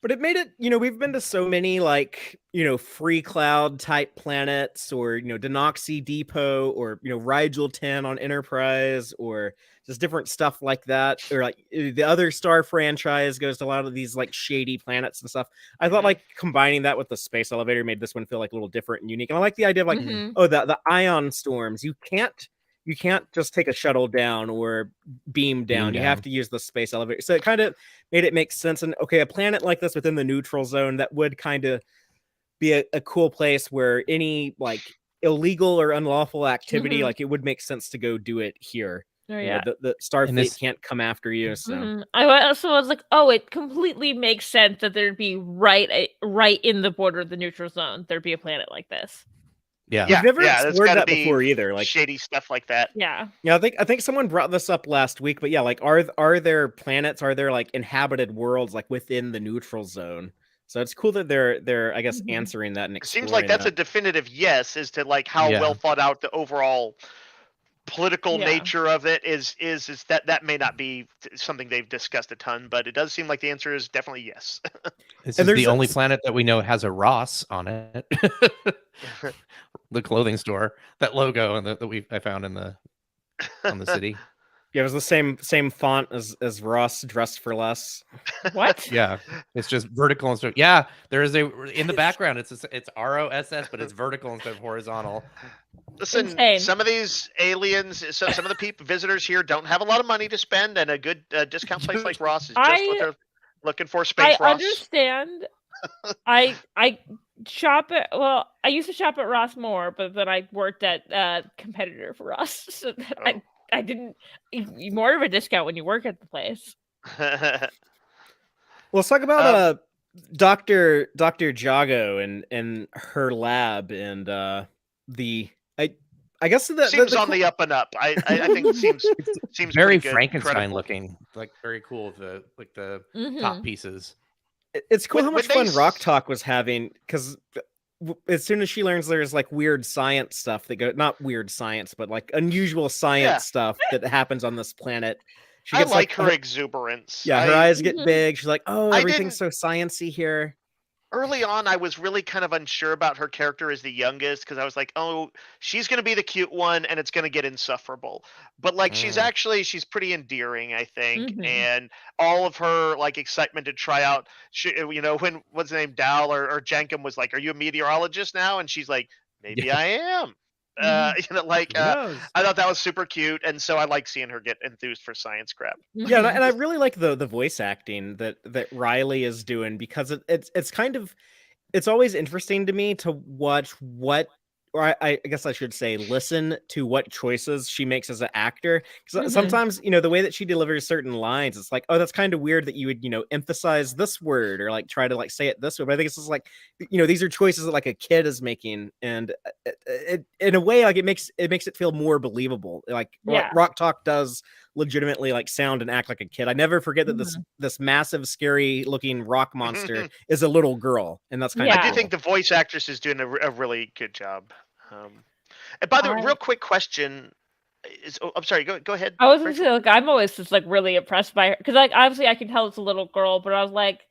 But it made it, we've been to so many like, free cloud type planets, or, Denoxy Depot, or, Rigel 10 on Enterprise, or just different stuff like that. Or like the other Star franchise goes to a lot of these like shady planets and stuff. I thought like combining that with the space elevator made this one feel like a little different and unique. And I like the idea of like, the ion storms. You can't just take a shuttle down or beam down. You have to use the space elevator. So it kind of made it make sense. And okay, a planet like this within the neutral zone, that would kind of be a cool place where any like illegal or unlawful activity, like it would make sense to go do it here. Oh, yeah. The Starfleet can't come after you. So I also was like, oh, it completely makes sense that there'd be right in the border of the neutral zone, there'd be a planet like this. Yeah, we've never explored that before either. Like shady stuff like that. Yeah. I think someone brought this up last week, but yeah, like are there planets? Are there like inhabited worlds like within the neutral zone? So it's cool that they're I guess answering that and exploring. It seems like that's a definitive yes as to like how well thought out the overall political nature of it is that may not be something they've discussed a ton, but it does seem like the answer is definitely yes. This is the only planet that we know has a Ross on it. The clothing store, that logo, and that I found on the city. Yeah, it was the same font as Ross Dressed for Less. What? Yeah, it's just vertical instead. Yeah, there is in the background. It's ROSS, but it's vertical instead of horizontal. Listen, Insane. Some of these aliens, some of the visitors here don't have a lot of money to spend, and a good discount place like Ross is just what they're looking for. Space Ross. I understand. I shop at I used to shop at Ross more, but then I worked at competitor for Ross, so that I didn't more of a discount when you work at the place. Well, let's talk about Dr. Jago and her lab and I guess that seems on the up and up. I think it seems very good, Frankenstein looking, like very cool. The top pieces. It's cool how much fun Rock Talk was having, because as soon as she learns there's like weird science stuff that not weird science, but like unusual science stuff that happens on this planet. She gets I like her exuberance. Yeah, her eyes get big. She's like, oh, everything's so sciencey here. Early on, I was really kind of unsure about her character as the youngest, because I was like, oh, she's going to be the cute one and it's going to get insufferable. But like, she's pretty endearing, I think. And all of her like excitement to try out, when what's the name, Dal or Jankum was like, are you a meteorologist now? And she's like, maybe I am. I thought that was super cute, and so I like seeing her get enthused for science crap. Yeah, and I really like the voice acting that Riley is doing, because it's kind of, it's always interesting to me to watch I guess I should say listen to what choices she makes as an actor. Because sometimes, the way that she delivers certain lines, it's like, oh, that's kind of weird that you would, emphasize this word or like try to like say it this way. But I think it's just like, these are choices that like a kid is making, and it in a way, like it makes it feel more believable. Like Rock Talk does legitimately like sound and act like a kid. I never forget that this massive, scary looking rock monster is a little girl, and that's kind of. I do think the voice actress is doing a really good job. And by the way, real quick question is, I'm sorry, go ahead. I was gonna say, like, I'm always just like really impressed by her, because like obviously I can tell it's a little girl, but I was like,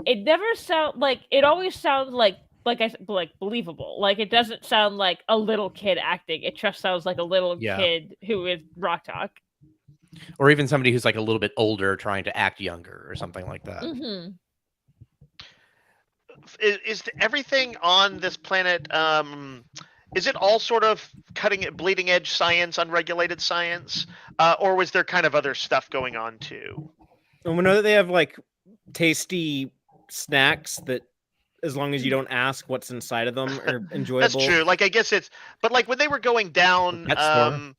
it never sound like, it always sounds like believable. Like it doesn't sound like a little kid acting. It just sounds like a little kid who is Rock Talk. Or even somebody who's like a little bit older trying to act younger or something like that. Is everything on this planet, is it all sort of bleeding edge science, unregulated science, or was there kind of other stuff going on too? And we know that they have like tasty snacks that, as long as you don't ask what's inside of them, are enjoyable. That's true. Like I guess but like when they were going down, that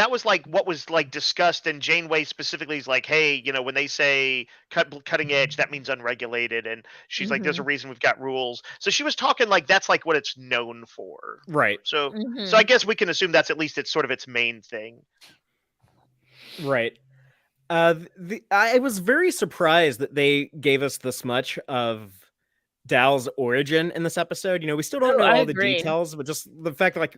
was like what was like discussed, and Janeway specifically is like, hey, when they say cutting edge, that means unregulated, and she's like, there's a reason we've got rules. So she was talking like that's like what it's known for, right? So so I guess we can assume that's at least it's sort of its main thing. Right. I was very surprised that they gave us this much of Dal's origin in this episode. We still don't Oh, know I all the agree. details, but just the fact that,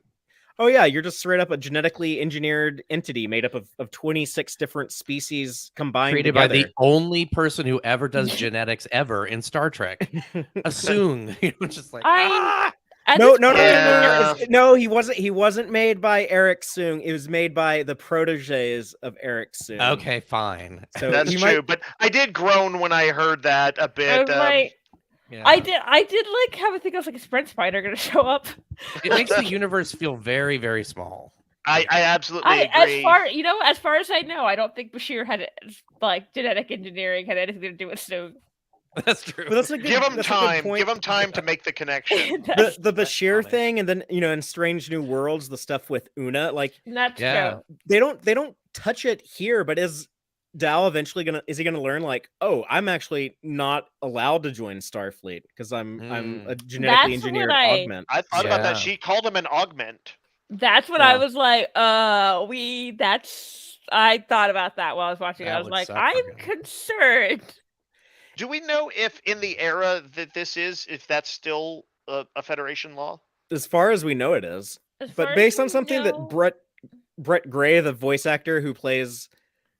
oh yeah, you're just straight up a genetically engineered entity made up of 26 different species combined Created by together. the only person who ever does genetics ever in Star Trek. Assume. Just like, No, Yeah. no, he wasn't made by Eric Soong. It was made by the proteges of Eric Soong. Okay, fine. So That's he true. might. But I did groan when I heard that a I bit. was like, Yeah. I did like have a think I was like, is Brent Spiner gonna show up? It makes the universe feel very, very small. I absolutely agree. As far as I know, I don't think Bashir had like genetic engineering had anything to do with Soong. That's true. But that's a good, Give him that's a good time. point. Give him time to make the connection. The Bashir funny. thing, and then in Strange New Worlds, the stuff with Una, like That's Yeah. true. they don't touch it here. But is Dal eventually gonna learn, like, oh, I'm actually not allowed to join Starfleet because I'm a genetically That's what engineered I- augment. I thought about that. Yeah. She called him an augment. That's what Yeah. I was like. I thought about that while I was watching. That I was would like, suck for I'm him. concerned. Do we know if in the era that this is, if that's still a Federation law? As far as we know, it is. As far But as based on we something know- that Brett Gray, the voice actor who plays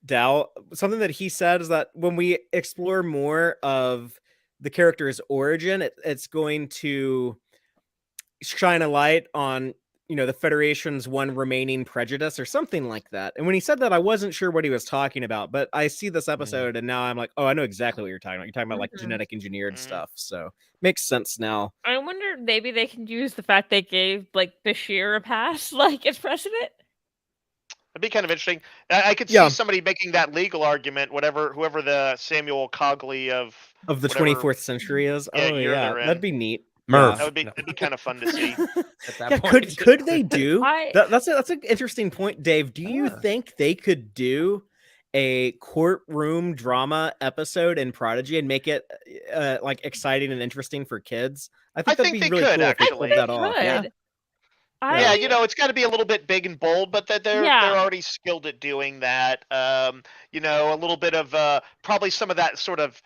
Dal, something that he said is that when we explore more of the character's origin, it's going to shine a light on the Federation's one remaining prejudice or something like that. And when he said that, I wasn't sure what he was talking about, but I see this episode and now I'm like, oh, I know exactly what you're talking about. You're talking about like Mhm. genetic engineered Mhm. stuff, so makes sense now. I wonder maybe they can use the fact they gave like Bashir a pass, like as president. That'd be kind of interesting. I could Yeah. see somebody making that legal argument, whoever the Samuel Cogley of the whatever- 24th century is. Yeah, Oh year yeah, they're in. that'd be neat. Murph. That would be it'd be kind of fun to see. At that Yeah, point. could they do I- that's an interesting point, Dave. Do you Yeah. think they could do a courtroom drama episode in Prodigy and make it like exciting and interesting for kids? I think I that'd think be they really could, cool if they actually. pulled that off. Yeah. Could. Yeah, it's got to be a little bit big and bold, but they're Yeah. already skilled at doing that. A little bit of probably some of that sort of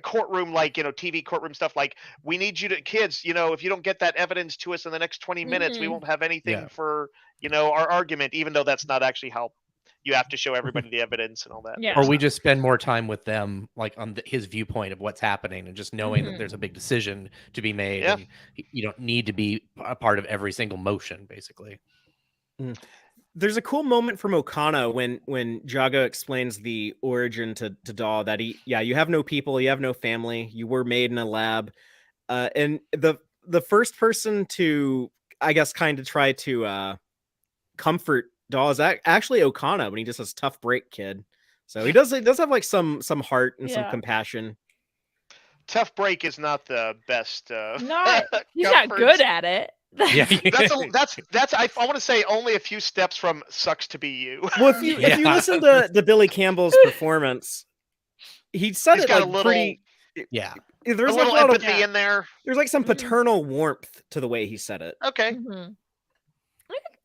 courtroom, like TV courtroom stuff. Like, we need you to kids. If you don't get that evidence to us in the next 20 minutes, we Mhm. won't have anything Yeah. for our argument. Even though that's not actually how you have to show everybody the evidence and all that. Yeah. Or we just spend more time with them, like on his viewpoint of what's happening, and just knowing that there's a big decision to be made. Yeah. And you don't need to be a part of every single motion, basically. There's a cool moment from Okana when Jago explains the origin to Daw, that you have no people, you have no family, you were made in a lab, and the first person to, I guess, kind of try to comfort Daw is actually Okana, when he just says tough break, kid. So he does have like some heart and some Yeah. compassion. Tough break is not the best. Not he's not comforts. good at it. Yeah. That's I want to say only a few steps from sucks to be you. Well, if you Yeah. listen to Billy Campbell's performance, he said He's it got like a little- pretty. Yeah. A There's like little a lot of empathy in there. there's like some Mhm. paternal warmth to the way he said it. Okay. Mhm.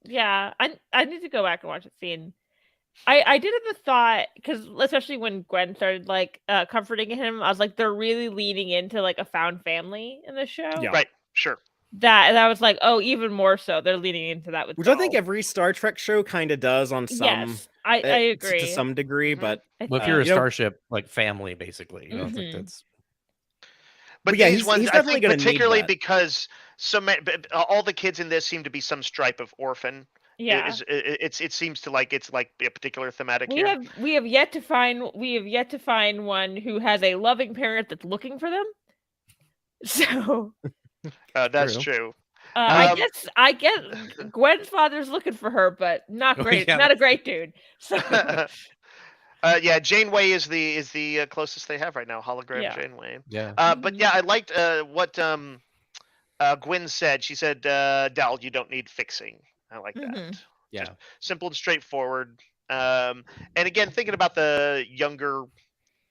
Yeah, I need to go back and watch the scene. I did have the thought, because especially when Gwen started like comforting him, I was like, they're really leaning into like a found family in the show. Yeah. Right. Sure. And I was like, oh, even more so, they're leaning into that with Which I think Dahl. every Star Trek show kind of does on some Yes, I agree to some degree, Mhm. but Well, if you're a you know- Starship like family, basically, it's like Mhm. that's But yeah, these he's ones, I definitely think, gonna need particularly that. because all the kids in this seem to be some stripe of orphan. Yeah, It seems to like it's like a particular thematic we here. have yet to find one who has a loving parent that's looking for them. So That's True. true. I guess Gwen's father's looking for her, but not Oh, great. yeah. Not a great dude. So Yeah, Janeway is the closest they have right now. Hologram Yeah. Janeway. yeah. But yeah, I liked what Gwen said. She said, "Dal, you don't need fixing." I like that. Mhm. Yeah. Just simple and straightforward. And again, thinking about the younger,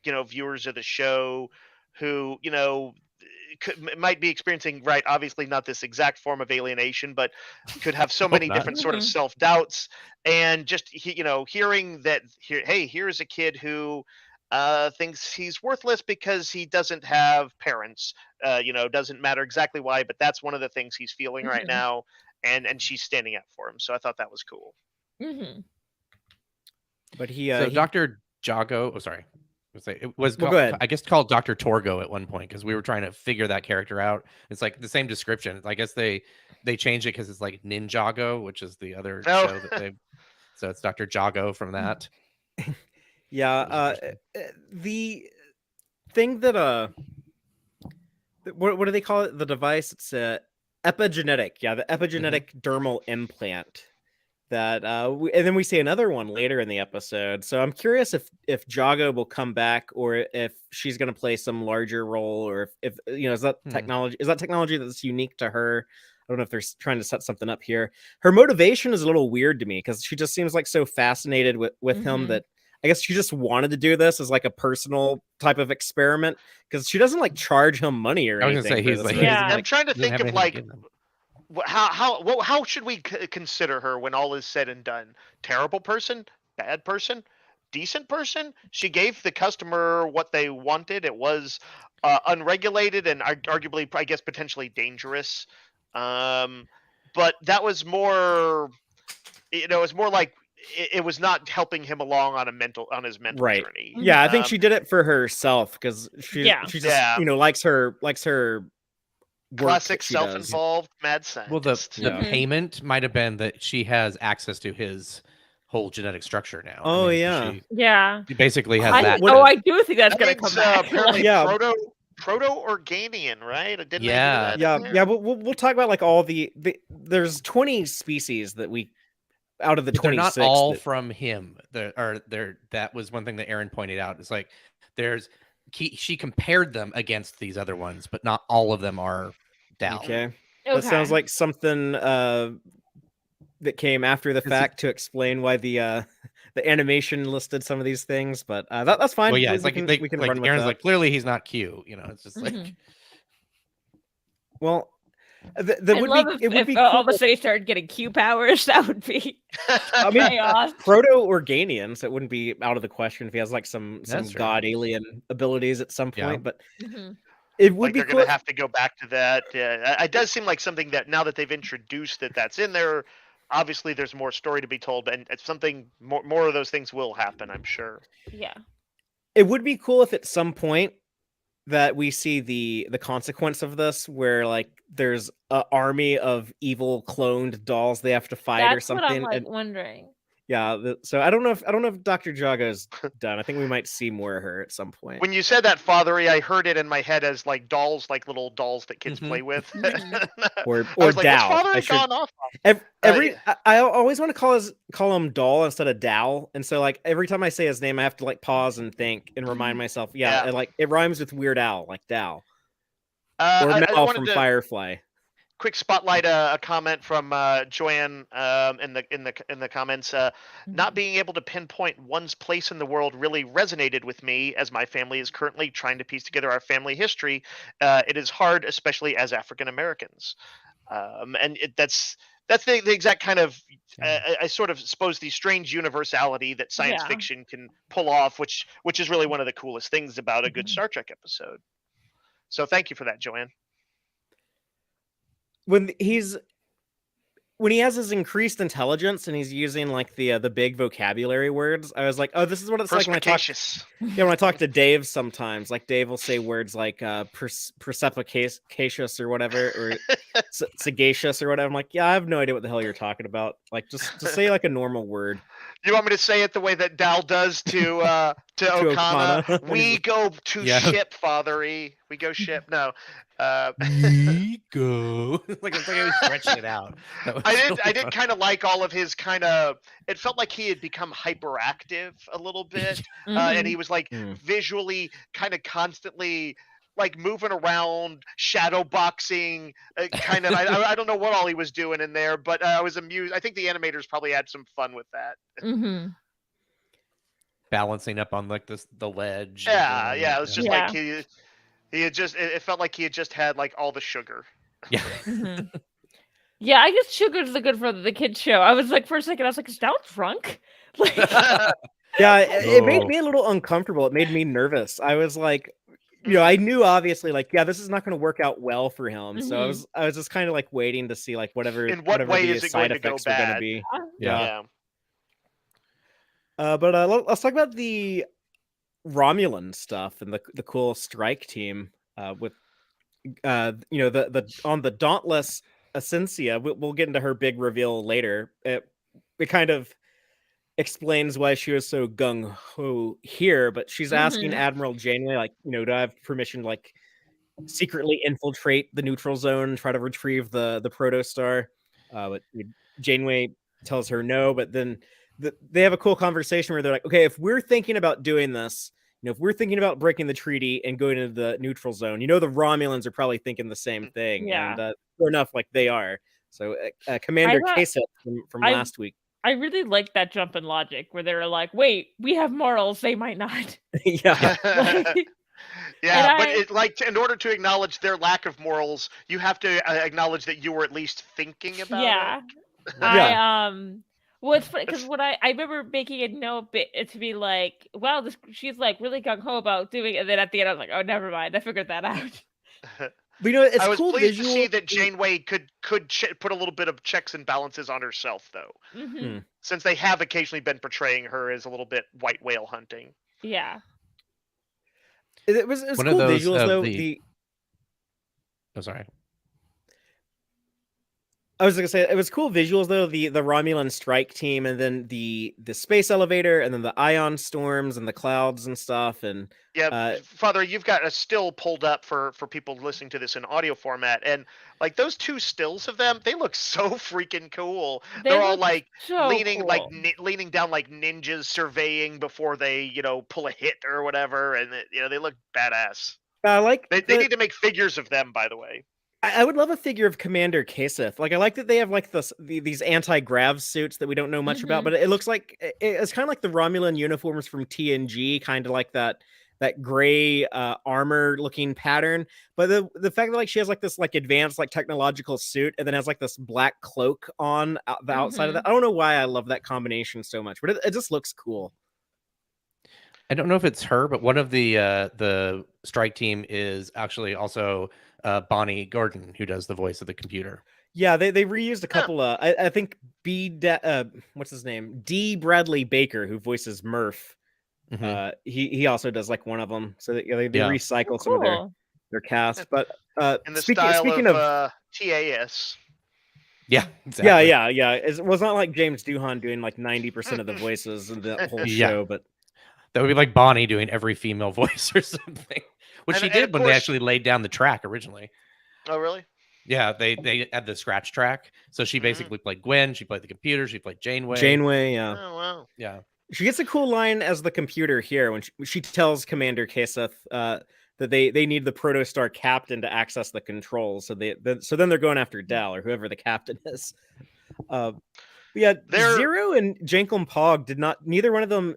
viewers of the show, who might be experiencing, right, obviously not this exact form of alienation, but could have so many not. different sort of Mhm. self-doubts, and just hearing that here, hey, here's a kid who thinks he's worthless because he doesn't have parents. Doesn't matter exactly why, but that's one of the things he's feeling right Mhm. now, and she's standing up for him. So I thought that was cool. Mhm. But So he Dr. Jago, oh sorry, it was Well, called, go ahead. I guess called Dr. Torgo at one point because we were trying to figure that character out. It's like the same description. I guess they changed it because it's like Ninjago, which is the other Oh. show that they. So it's Dr. Jago from that. yeah, Which is interesting. the thing that what do they call it? The device, it's epigenetic. Yeah, the epigenetic dermal implant. That and then we see another one later in the episode. So I'm curious if Jago will come back, or if she's going to play some larger role, or if is that technology that's unique to her. I don't know if they're trying to set something up here. Her motivation is a little weird to me because she just seems like so fascinated with him Mhm. that I guess she just wanted to do this as like a personal type of experiment, because she doesn't like charge him money or I was anything. gonna say, for he's this, like- right? Yeah. I'm trying to He doesn't think have of anything to like give them. how should we consider her when all is said and done? Terrible person, bad person, decent person? She gave the customer what they wanted. It was unregulated and arguably, I guess, potentially dangerous. But that was more. It's more like it was not helping him along on his mental Right. journey. Yeah, I think she did it for herself because she Yeah. just Yeah. likes her work Classic that she does. self-involved mad Well, the scientist. Yeah. payment might have been that she has access to his whole genetic structure now. Oh, yeah. Yeah. She basically has I- that. what- I do think that's That gonna means, come back. apparently Yeah. proto-Organian, right? Didn't I Yeah. hear that? Yeah, in there? yeah. We'll talk about like all the there's 20 species that we out of the But they're 26 not all that, from him. That was one thing that Aaron pointed out. It's like she compared them against these other ones, but not all of them are Dal. okay. That sounds like something that came after the fact to explain why the animation listed some of these things, but that's fine. Well, yeah, it's we like can, they, we can like run with Aaron's that. like, clearly he's not Q. It's just like Mhm. Well, that I'd would love be it would if be all cool. of a sudden he started getting Q powers. That would be I mean, chaos. proto-Organian, so it wouldn't be out of the question if he has like some That's true. god alien abilities at some point. Yeah. But Mhm. it would Like be they're cool. going to have to go back to that. Yeah, it does seem like something that now that they've introduced that's in there, obviously there's more story to be told, and it's something more of those things will happen, I'm sure. Yeah. It would be cool if at some point that we see the consequence of this, where like there's an army of evil cloned dolls they have to fight or That's what something. I'm like And wondering. yeah, so I don't know if Dr. Jago's done. I think we might see more of her at some point. When you said that, Fathery, I heard it in my head as like dolls, like little dolls that kids Mhm. play with. Mhm. Or I was like, Dal. what's I Fathery should- gone off on? Every I always want to call him Doll instead of Dal, and so like every time I say his name, I have to like pause and think and remind myself. Yeah, Yeah. like it rhymes with Weird Al, like Dal or I Mel wanted from to Firefly. quick spotlight a comment from Joanne in the comments. Not being able to pinpoint one's place in the world really resonated with me, as my family is currently trying to piece together our family history. It is hard, especially as African Americans, and that's the exact kind of I sort of suppose the strange universality that science Yeah. fiction can pull off, which is really one of the coolest things about a good Mhm. Star Trek episode. So thank you for that, Joanne. When he has his increased intelligence and he's using like the big vocabulary words, I was like, oh, this is what it's like when I talk. Perspicacious. Yeah, when I talk to Dave sometimes, like Dave will say words like perspicacious or whatever, or sagacious or whatever. I'm like, yeah, I have no idea what the hell you're talking about. Like, just say like a normal word. You want me to say it the way that Dal does to Okana? Okana. We go to Yeah. ship, Fathery. We go ship. No. Go. like it's like I was stretching it out. That was I really did fun. kind of like all of his kind of. It felt like he had become hyperactive a little bit, and he was like Mm. visually kind of constantly like moving around, shadow boxing, kind of. I don't know what all he was doing in there, but I was amused. I think the animators probably had some fun with that. Mhm. balancing up on like the ledge. Yeah, yeah. It was just Yeah. like It felt like he had just had like all the sugar. Yeah. Mhm. Yeah, I guess sugar's the good for the kids show. I was like, for a second, I was like, is Dal drunk? Like, Yeah, it made Oh. me a little uncomfortable. It made me nervous. I was like, Mm. I knew obviously, like, yeah, this is not going to work out well for him. So Mhm. I was just kind of like waiting to see like whatever In what way the is it side going to go effects were going to bad? be. Yeah. But let's talk about the Romulan stuff and the cool strike team with the on the Dauntless Essentia. We'll get into her big reveal later. It kind of explains why she was so gung ho here, but she's asking Mhm. Admiral Janeway, like, do I have permission to like secretly infiltrate the neutral zone, try to retrieve the protostar? But Janeway tells her no, but then they have a cool conversation where they're like, okay, if we're thinking about doing this, if we're thinking about breaking the treaty and going into the neutral zone, the Romulans are probably thinking the same thing. Yeah. And sure enough, like they are. So Commander thought- Kasich from I- last week. I really like that jump in logic where they're like, wait, we have morals, they might not. Yeah. Like, Yeah, And but I- it like in order to acknowledge their lack of morals, you have to acknowledge that you were at least thinking about yeah. it. Yeah. Well, it's funny because when I remember making a note to be like, wow, she's like really gung ho about doing it, and then at the end I was like, oh, never mind, I figured that out. But it's I was cool pleased visual. to see that Janeway could put a little bit of checks and balances on herself, though, Hmm. since they have occasionally been portraying her as a little bit white whale hunting. Yeah. It was One cool of those visuals of though. the- Oh, sorry. I was gonna say it was cool visuals though. The Romulan strike team, and then the space elevator, and then the ion storms and the clouds and stuff. And Yeah, Father, you've got a still pulled up for people listening to this in audio format, and like those two stills of them, they look so freaking cool. They They're all look like so leaning cool. leaning down like ninjas surveying before they pull a hit or whatever, and they look badass. I like They need to make figures of them, by the way. I would love a figure of Commander Kasich. Like I like that they have like these anti-grav suits that we don't know much about, Mhm. but it looks like it's kind of like the Romulan uniforms from TNG, kind of like that gray armor looking pattern. But the fact that like she has like this like advanced like technological suit and then has like this black cloak on the outside of that. I don't know why I love that combination so much, but it just looks cool. I don't know if it's her, but one of the strike team is actually also Bonnie Gordon, who does the voice of the computer. Yeah, they reused a couple of I think what's his name? D. Bradley Baker, who voices Murph. Mhm. He also does like one of them, so they recycle some of Cool. their cast. But In the speaking style of of TAS. Yeah, exactly. yeah, it was not like James Doohan doing like 90% of the voices in the whole Yeah. show, but That would be like Bonnie doing every female voice or something, which And- she and did of when they course- actually laid down the track originally. Oh, really? Yeah, they had the scratch track, so she basically played Gwen. She played the computer. She played Janeway. yeah. Oh, wow. Yeah. She gets a cool line as the computer here when she tells Commander Kasich that they need the Protostar captain to access the controls. So then they're going after Dal or whoever the captain is. But yeah, Zero and Jankum Pog neither one of them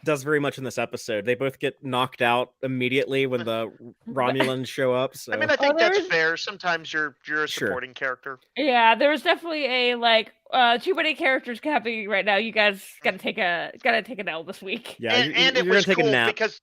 does very much in this episode. They both get knocked out immediately when the Romulans show up. So I mean, I think that's there's- fair. Sometimes you're a Sure. supporting character. Yeah, there was definitely a like too many characters happening right now. You guys gotta take a L this week. yeah, and you're it gonna was take cool a nap. because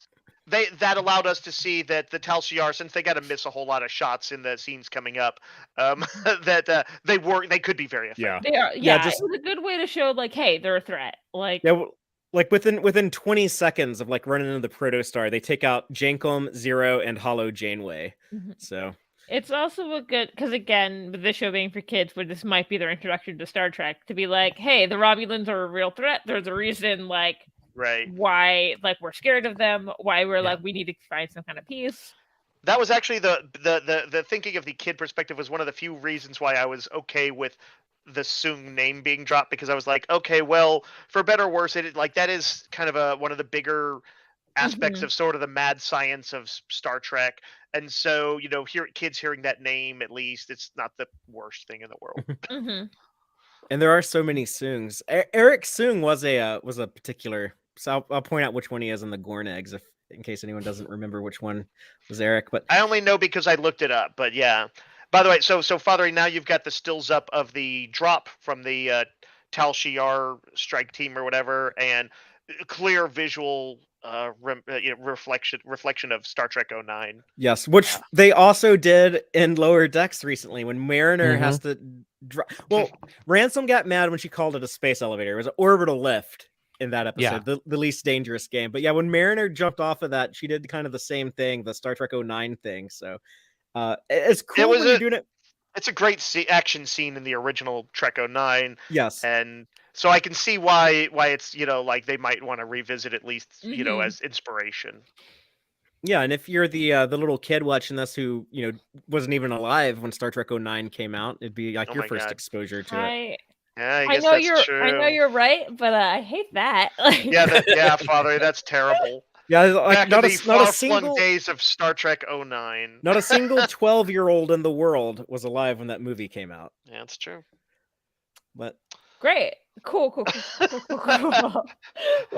that allowed us to see that the Tal Shiar, since they got to miss a whole lot of shots in the scenes coming up, that they could be very effective. They are, Yeah, yeah, just- it was a good way to show like, hey, they're a threat. Like, Yeah, like within 20 seconds of like running into the Protostar, they take out Jankum, Zero, and Hollow Janeway. Mhm. So it's also a good because again, with this show being for kids, but this might be their introduction to Star Trek to be like, hey, the Romulans are a real threat. There's a reason, like, Right. why like we're scared of them. Why we're Yeah. like we need to find some kind of peace. That was actually the thinking of the kid perspective was one of the few reasons why I was okay with the Sung name being dropped, because I was like, okay, well, for better or worse, that is kind of one of the bigger aspects Mhm. of sort of the mad science of Star Trek. And so, kids hearing that name, at least, it's not the worst thing in the world. Hmm. and there are so many Soongs. Eric Soong was a particular. So I'll point out which one he is in the Gorn eggs in case anyone doesn't remember which one was Eric. But I only know because I looked it up. But yeah. By the way, so Father, now you've got the stills up of the drop from the Tal Shiar strike team or whatever, and clear visual reflection of Star Trek 09. yes, which they also did in Lower Decks recently when Mariner has to well, Ransom got mad when she called it a space elevator. It was an orbital lift in that episode, the least dangerous game. But yeah, when Mariner jumped off of that, she did kind of the same thing, the Star Trek 09 thing. So it's cool when you're doing it. It's a great action scene in the original Trek 09. Yes. And so I can see why it's, like they might want to revisit at least, as inspiration. Yeah, and if you're the little kid watching this who, wasn't even alive when Star Trek 09 came out, it'd be like your first exposure to it. Yeah, I guess that's true. I know you're right, but I hate that. Yeah, Father, that's terrible. Yeah, like not a single days of Star Trek 09. Not a single 12-year-old in the world was alive when that movie came out. Yeah, that's true. But great, cool. Well,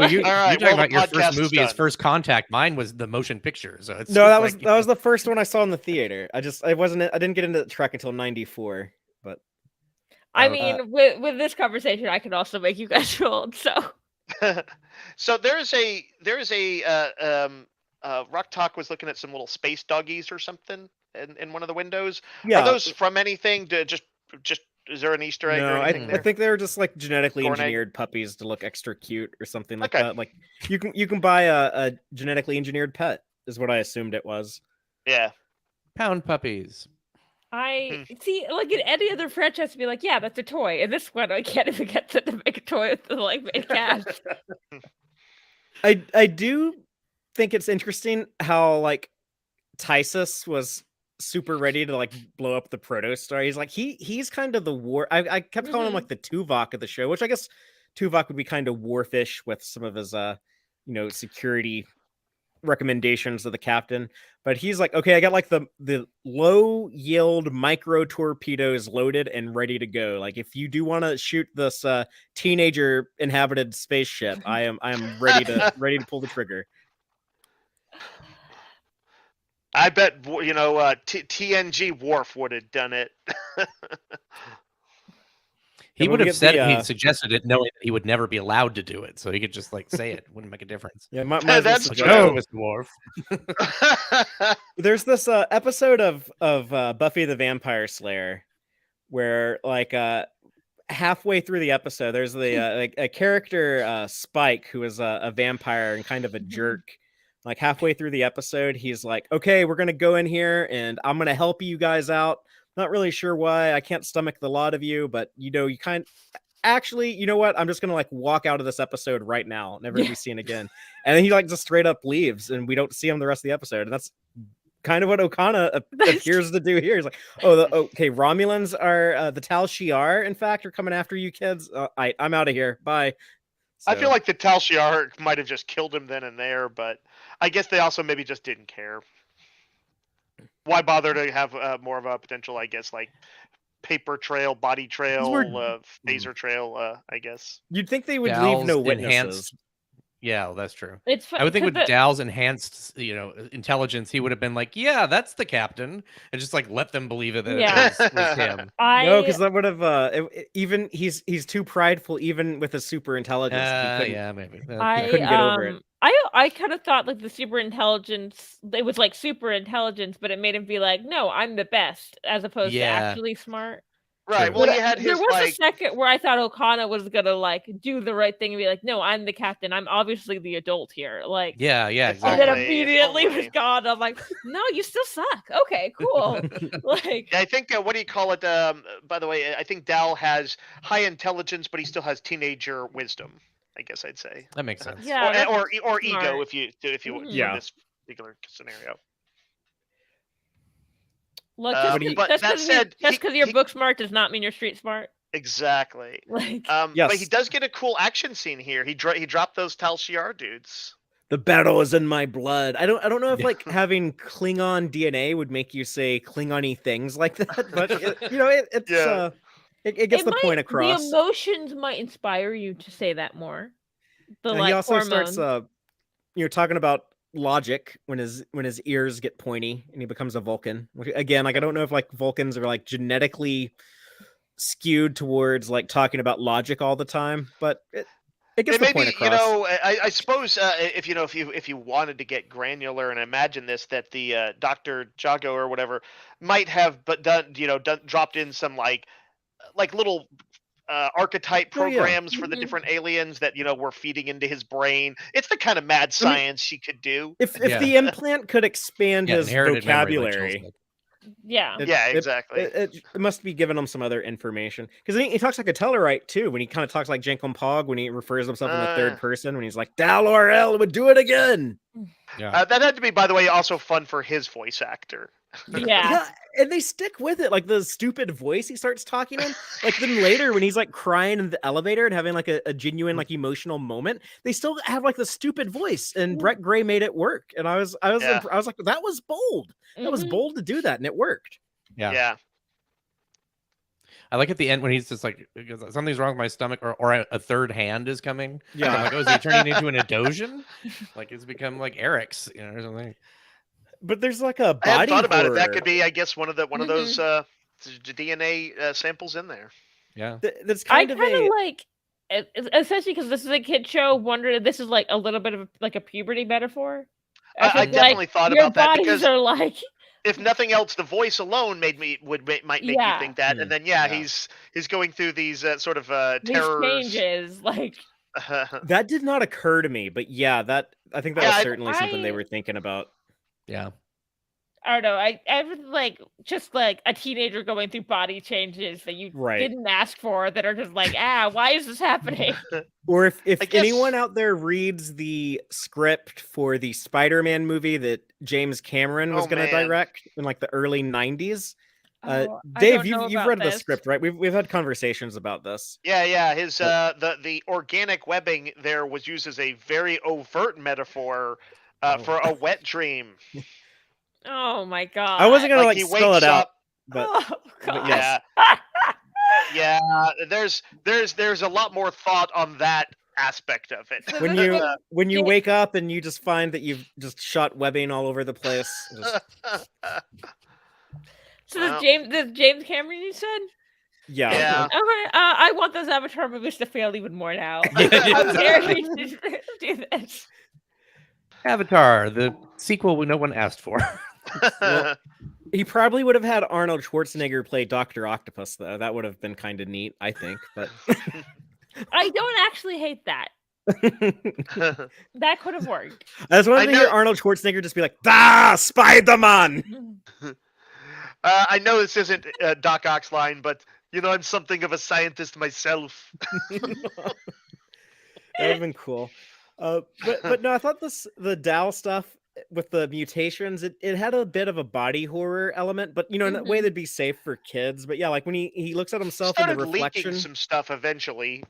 you're talking about your first movie as First Contact. Mine was the motion picture. So it's that was the first one I saw in the theater. I didn't get into Trek until '94. But I mean, with this conversation, I can also make you guys old. So. So there's a Rock Talk was looking at some little space doggies or something in one of the windows. Yeah. Are those from anything to just is there an Easter egg or anything there? I think they're just like genetically engineered puppies to look extra cute or something like that. Like you can buy a genetically engineered pet is what I assumed it was. Yeah. Pound puppies. I see, like in any other franchise, to be like, yeah, that's a toy. And this one, I can't even get to make a toy with the main cast. I do think it's interesting how like Tysus was super ready to like blow up the Protostar. He's like he's kind of the war. I kept calling him like the Tuvok of the show, which I guess Tuvok would be kind of Worfish with some of his security recommendations of the captain. But he's like, okay, I got like the low yield micro torpedoes loaded and ready to go. Like if you do want to shoot this teenager inhabited spaceship, I am ready to pull the trigger. I bet TNG Worf would have done it. He would have said he suggested it, knowing that he would never be allowed to do it, so he could just like say it. Wouldn't make a difference. Yeah, that's true, Mr. Worf. There's this episode of Buffy the Vampire Slayer where like halfway through the episode, there's the a character Spike who is a vampire and kind of a jerk. Like halfway through the episode, he's like, "Okay, we're gonna go in here and I'm gonna help you guys out. Not really sure why. I can't stomach the lot of you, but you know what? I'm just gonna like walk out of this episode right now, never to be seen again." And then he like just straight up leaves, and we don't see him the rest of the episode. And that's kind of what Okana appears to do here. He's like, okay, Romulans are the Tal Shiar, in fact, are coming after you kids. I'm out of here. Bye. So. I feel like the Tal Shiar might have just killed him then and there, but I guess they also maybe just didn't care. Why bother to have more of a potential, I guess, like paper trail, body trail, phaser trail, I guess. You'd think they would leave no witnesses. Yeah, well, that's true. It's I would think with Dal's enhanced, intelligence, he would have been like, "Yeah, that's the captain," and just like let them believe it that it was him. No, because that would have even he's too prideful, even with his super intelligence. Yeah, maybe he couldn't get over it. I kind of thought like the super intelligence, it was like super intelligence, but it made him be like, "No, I'm the best," as opposed to actually smart. Right. Well, he had his. There was a second where I thought Okana was gonna like do the right thing and be like, "No, I'm the captain. I'm obviously the adult here." Like, yeah, exactly. And then immediately was gone. I'm like, "No, you still suck." Okay, cool. Like, I think what do you call it? By the way, I think Dal has high intelligence, but he still has teenager wisdom. I guess I'd say that makes sense. Yeah, or ego if you in this particular scenario. Look, just because you're book smart does not mean you're street smart. Exactly. Like, But he does get a cool action scene here. He dropped those Tal Shiar dudes. The battle is in my blood. I don't know if like having Klingon DNA would make you say Klingon-y things like that, but it gets the point across. The emotions might inspire you to say that more. He also hormones. starts talking about logic when his ears get pointy and he becomes a Vulcan. Again, like I don't know if like Vulcans are like genetically skewed towards like talking about logic all the time, but it gets the point across. I suppose if you wanted to get granular and imagine this, that the Dr. Jago or whatever might have dropped in some like little archetype programs for the different aliens that were feeding into his brain. It's the kind of mad science she could do. If the implant could expand his vocabulary. Exactly. It must be giving him some other information, because he talks like a Tellarite too. When he kind of talks like Jankum Pog when he refers himself in the third person, when he's like Dal-Orel would do it again. That had to be, by the way, also fun for his voice actor. Yeah, and they stick with it, like the stupid voice he starts talking in. Like then later when he's like crying in the elevator and having like a genuine like emotional moment, they still have like the stupid voice, and Brett Gray made it work. And I was like, that was bold. That was bold to do that, and it worked. Yeah. I like at the end when he's just like, something's wrong with my stomach, or a third hand is coming. Yeah, I'm like, oh, is he turning into an Edosian? Like it's become like Eric's, or something. But there's like a body. I hadn't thought about it. That could be, I guess, one of those DNA samples in there. Yeah, that's kind of like, especially because this is a kid show. Wonder if this is like a little bit of like a puberty metaphor. I definitely thought about that, because are like, if nothing else, the voice alone might make you think that, and then he's going through these sort of terrors. Changes, like that did not occur to me, but I think that was certainly something they were thinking about. Yeah. I don't know. I was like just like a teenager going through body changes that you didn't ask for, that are just like, why is this happening? Or if anyone out there reads the script for the Spider-Man movie that James Cameron was going to direct in like the early 90s, Dave, you've read the script, right? We've had conversations about this. Yeah. His the organic webbing there was used as a very overt metaphor for a wet dream. Oh my god! I wasn't gonna spell it out, but, but yes. Yeah. There's a lot more thought on that aspect of it. When you wake up and you just find that you've just shot webbing all over the place. So this James Cameron, you said? Yeah. Okay. I want those Avatar movies to fail even more now. How dare he do this? Avatar, the sequel no one asked for. Well, he probably would have had Arnold Schwarzenegger play Dr. Octopus, though. That would have been kind of neat, I think. But I don't actually hate that. That could have worked. I just wanted to hear Arnold Schwarzenegger just be like, Spider-Man! I know this isn't Doc Ock's line, but, I'm something of a scientist myself. That would have been cool. But no, I thought the Dal stuff with the mutations, it had a bit of a body horror element, but in that way that'd be safe for kids. But like when he looks at himself in the reflection, leaking some stuff eventually.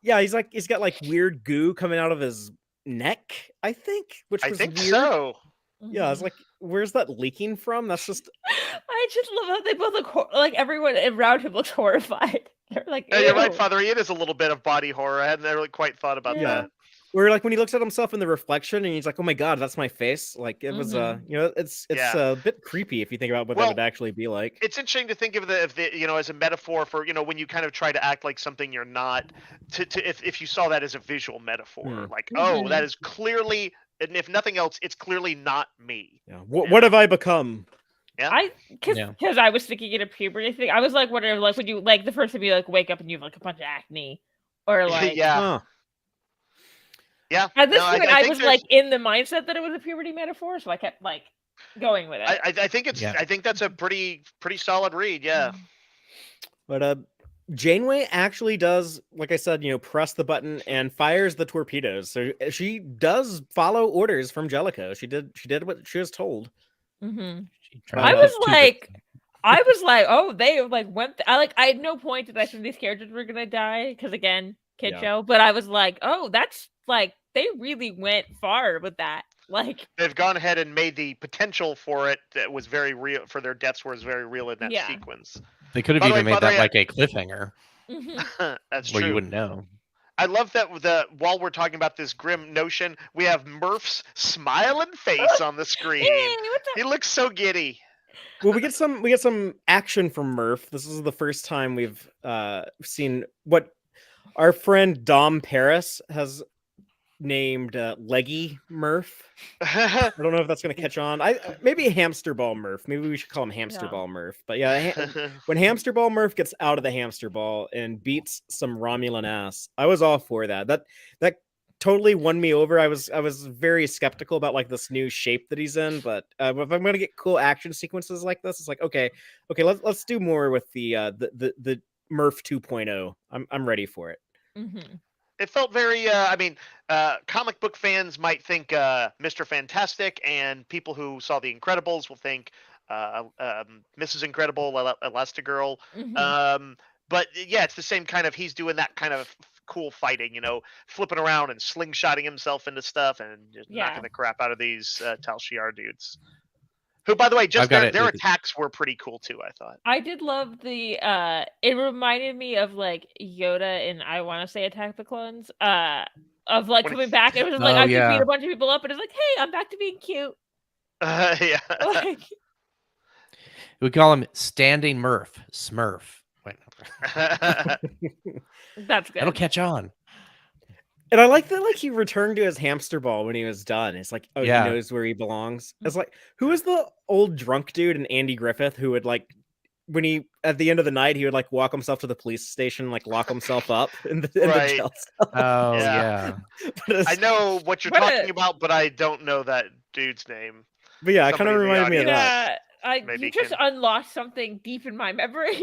Yeah, he's got like weird goo coming out of his neck, I think, which was weird. So. Yeah, I was like, where's that leaking from? That's just. I just love how they both look like everyone around him looks horrified. They're like, yeah, you're right, Father. It is a little bit of body horror. I hadn't really quite thought about that. Where like when he looks at himself in the reflection and he's like, "Oh my god, that's my face!" Like it was, it's a bit creepy if you think about what that would actually be like. It's interesting to think of the as a metaphor for when you kind of try to act like something you're not. If you saw that as a visual metaphor, like that is clearly, and if nothing else, it's clearly not me. Yeah. What have I become? Yeah. Because I was thinking in a puberty thing. I was like, whatever, like when you like the first time you like wake up and you have like a bunch of acne, or like Yeah. At this point, I was like in the mindset that it was a puberty metaphor, so I kept like going with it. I think it's. I think that's a pretty solid read. Yeah. But Janeway actually does, like I said, press the button and fires the torpedoes. So she does follow orders from Jellicoe. She did what she was told. Mm-hmm. I was like, oh, they like went. I had no point that I think these characters were gonna die because again, kid show. But I was like, oh, that's like they really went far with that. Like they've gone ahead and made the potential for it that was very real for their deaths was very real in that sequence. They could have even made that like a cliffhanger. That's where true. You wouldn't know. I love that while we're talking about this grim notion, we have Murph's smiling face on the screen. Hey, what's He up? looks so giddy. Well, we get some action from Murph. This is the first time we've seen what our friend Dom Paris has named Leggy Murph. I don't know if that's going to catch on. Maybe Hamster Ball Murph. Maybe we should call him Hamster Yeah. Ball Murph. But yeah, when Hamster Ball Murph gets out of the hamster ball and beats some Romulan ass, I was all for that. That totally won me over. I was very skeptical about like this new shape that he's in, but if I'm going to get cool action sequences like this, it's like okay, let's do more with the Murph 2.0. I'm ready for it. Mm-hmm. It felt very, comic book fans might think Mr. Fantastic, and people who saw The Incredibles will think Mrs. Incredible, Elastigirl. Mm-hmm. But yeah, it's the same kind of, he's doing that kind of cool fighting, flipping around and slingshotting himself into stuff and just knocking the crap out of these Tal Shiar dudes. Who, by the way, just their attacks were pretty cool too, I thought. I did love the it reminded me of like Yoda in I Want to Say Attack the Clones. Of like coming back. It was like I could beat a bunch of people up, and it's like, hey, I'm back to being cute. Yeah. Like, we call him Standing Murph, Smurf. Wait, that's good. That'll catch on. And I like that, like, he returned to his hamster ball when he was done. It's like, oh, Yeah. he knows where he belongs. It's like, who was the old drunk dude in Andy Griffith who would, like, when he, at the end of the night, he would, like, walk himself to the police station, like, lock himself up in the jail cell. Oh, yeah. I know what you're talking about, but I don't know that dude's name. But yeah, it kind of reminded me of that. You just unlocked something deep in my memory.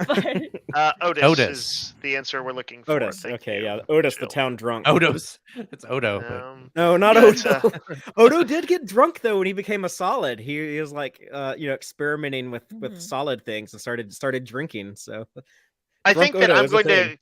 But Otis is the answer we're looking for. Otis, okay, yeah. Otis, the town drunk. Otis. It's Odo. No, not Odo. Odo did get drunk, though, when he became a solid. He was, like, experimenting with solid things and started drinking, so... I think that I'm going to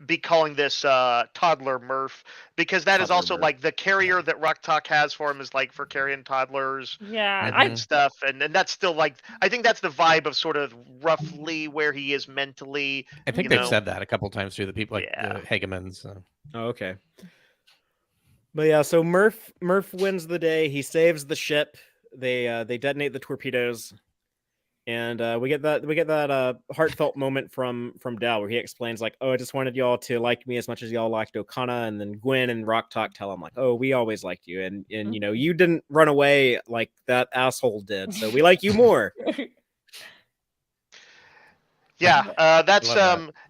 be calling this Toddler Murph, because that is also like the carrier that Ruktak has for him is like for carrying toddlers and stuff, and that's still like, I think that's the vibe of sort of roughly where he is mentally. I think they've said that a couple times too, the people like the Hagemans. So. Oh, okay. But yeah, so Murph wins the day. He saves the ship. They detonate the torpedoes. And we get that heartfelt moment from Dal where he explains like, oh, I just wanted y'all to like me as much as y'all liked Okana, and then Gwen and Ruktak tell him like, oh, we always liked you, and you didn't run away like that asshole did, so we like you more. Yeah, that's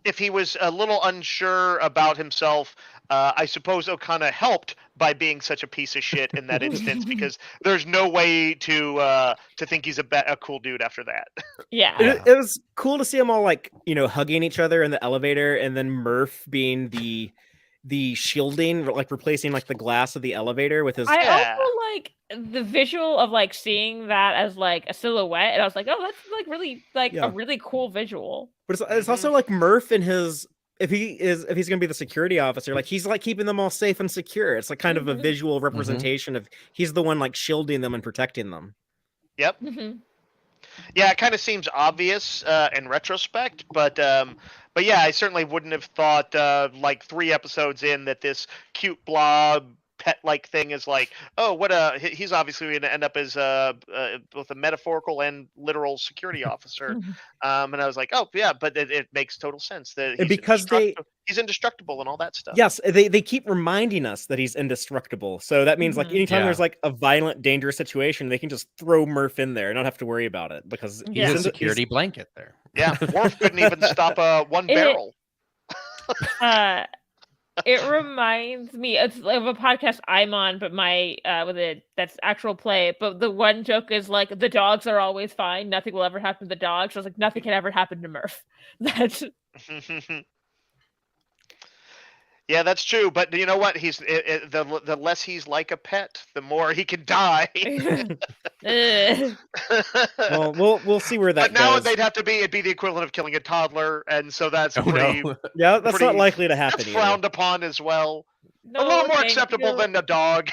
if he was a little unsure about himself, I suppose Okana helped by being such a piece of shit in that instance, because there's no way to think he's a cool dude after that. Yeah. It was cool to see them all like, hugging each other in the elevator, and then Murph being the shielding, like replacing like the glass of the elevator with his. I also like the visual of like seeing that as like a silhouette, and I was like, oh, that's like really like a really cool visual. But it's also like Murph and his. If he's gonna be the security officer, like he's like keeping them all safe and secure. It's like kind of a visual representation of he's the one like shielding them and protecting them. Yep. Yeah, it kind of seems obvious in retrospect, but yeah, I certainly wouldn't have thought like 3 episodes in that this cute blob pet-like thing is like, oh, he's obviously going to end up as both a metaphorical and literal security officer. And I was like, oh yeah, but it makes total sense that he's indestructible and all that stuff. Yes, they keep reminding us that he's indestructible. So that means like anytime there's like a violent, dangerous situation, they can just throw Murph in there and not have to worry about it because he's a security blanket there. Yeah, Worf couldn't even stop one barrel. It reminds me of a podcast I'm on, but that's actual play. But the one joke is like, the dogs are always fine. Nothing will ever happen to the dogs. So I was like, nothing can ever happen to Murph. That's. Yeah, that's true. But you know what? He's the less he's like a pet, the more he can die. Well, we'll see where that goes. But now it'd be the equivalent of killing a toddler, and so that's yeah, that's not likely to happen. That's frowned upon as well. A little more acceptable than a dog.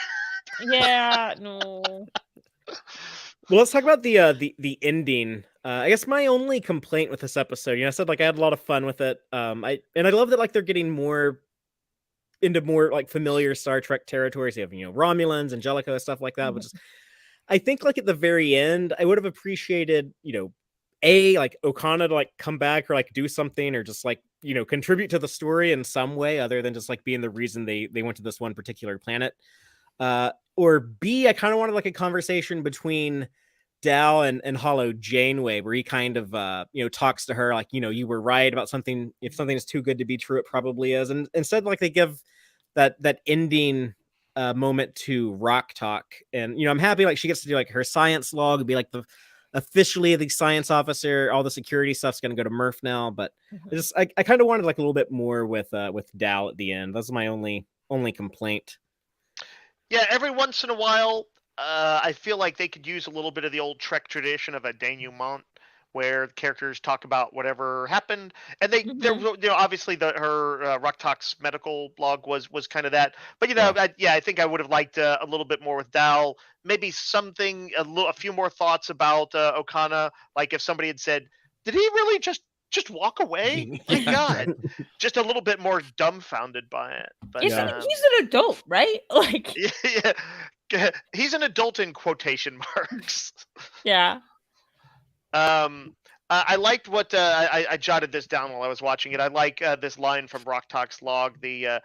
Yeah, no. Well, let's talk about the ending. I guess my only complaint with this episode, I said like I had a lot of fun with it. I love that like they're getting more into more like familiar Star Trek territories. You have, Romulans, Angelica, stuff like that, which is, I think, like at the very end, I would have appreciated, like Okana to like come back or like do something or just like, contribute to the story in some way other than just like being the reason they went to this one particular planet. Or B, I kind of wanted like a conversation between Dal and Hollow Janeway, where he kind of talks to her like, you were right about something. If something is too good to be true, it probably is. And instead, like, they give that ending moment to Rock Talk, and I'm happy like she gets to do like her science log, be like officially the science officer. All the security stuff's gonna go to Murph now, but I kind of wanted like a little bit more with Dal at the end. That's my only complaint. Yeah, every once in a while, I feel like they could use a little bit of the old Trek tradition of a denouement, where characters talk about whatever happened, and they're obviously her Rock Talk's medical log was kind of that. But I think I would have liked a little bit more with Dal. Maybe something a few more thoughts about Okana, like if somebody had said, "Did he really just walk away?" My God, just a little bit more dumbfounded by it. But he's an adult, right? Like, yeah, he's an adult in quotation marks. Yeah. I liked what I jotted this down while I was watching it. I like this line from Rock Talk's log: the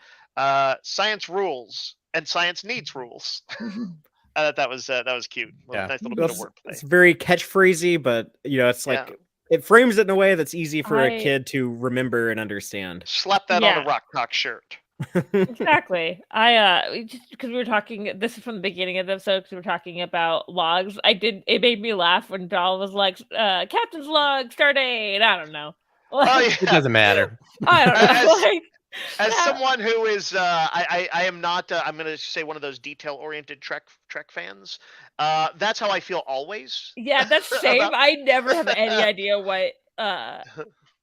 science rules and science needs rules. That was cute. Nice little bit of wordplay. It's very catchphrasey, but it's like it frames it in a way that's easy for a kid to remember and understand. Slap that on a Rock Talk shirt. Exactly. Because we were talking, this is from the beginning of the episode, because we were talking about logs. It made me laugh when Dahl was like, Captain's log, stardate. I don't know. It doesn't matter. I don't know. As someone who is, I am not, I'm going to say one of those detail-oriented Trek fans. That's how I feel always. Yeah, that's the same. I never have any idea what,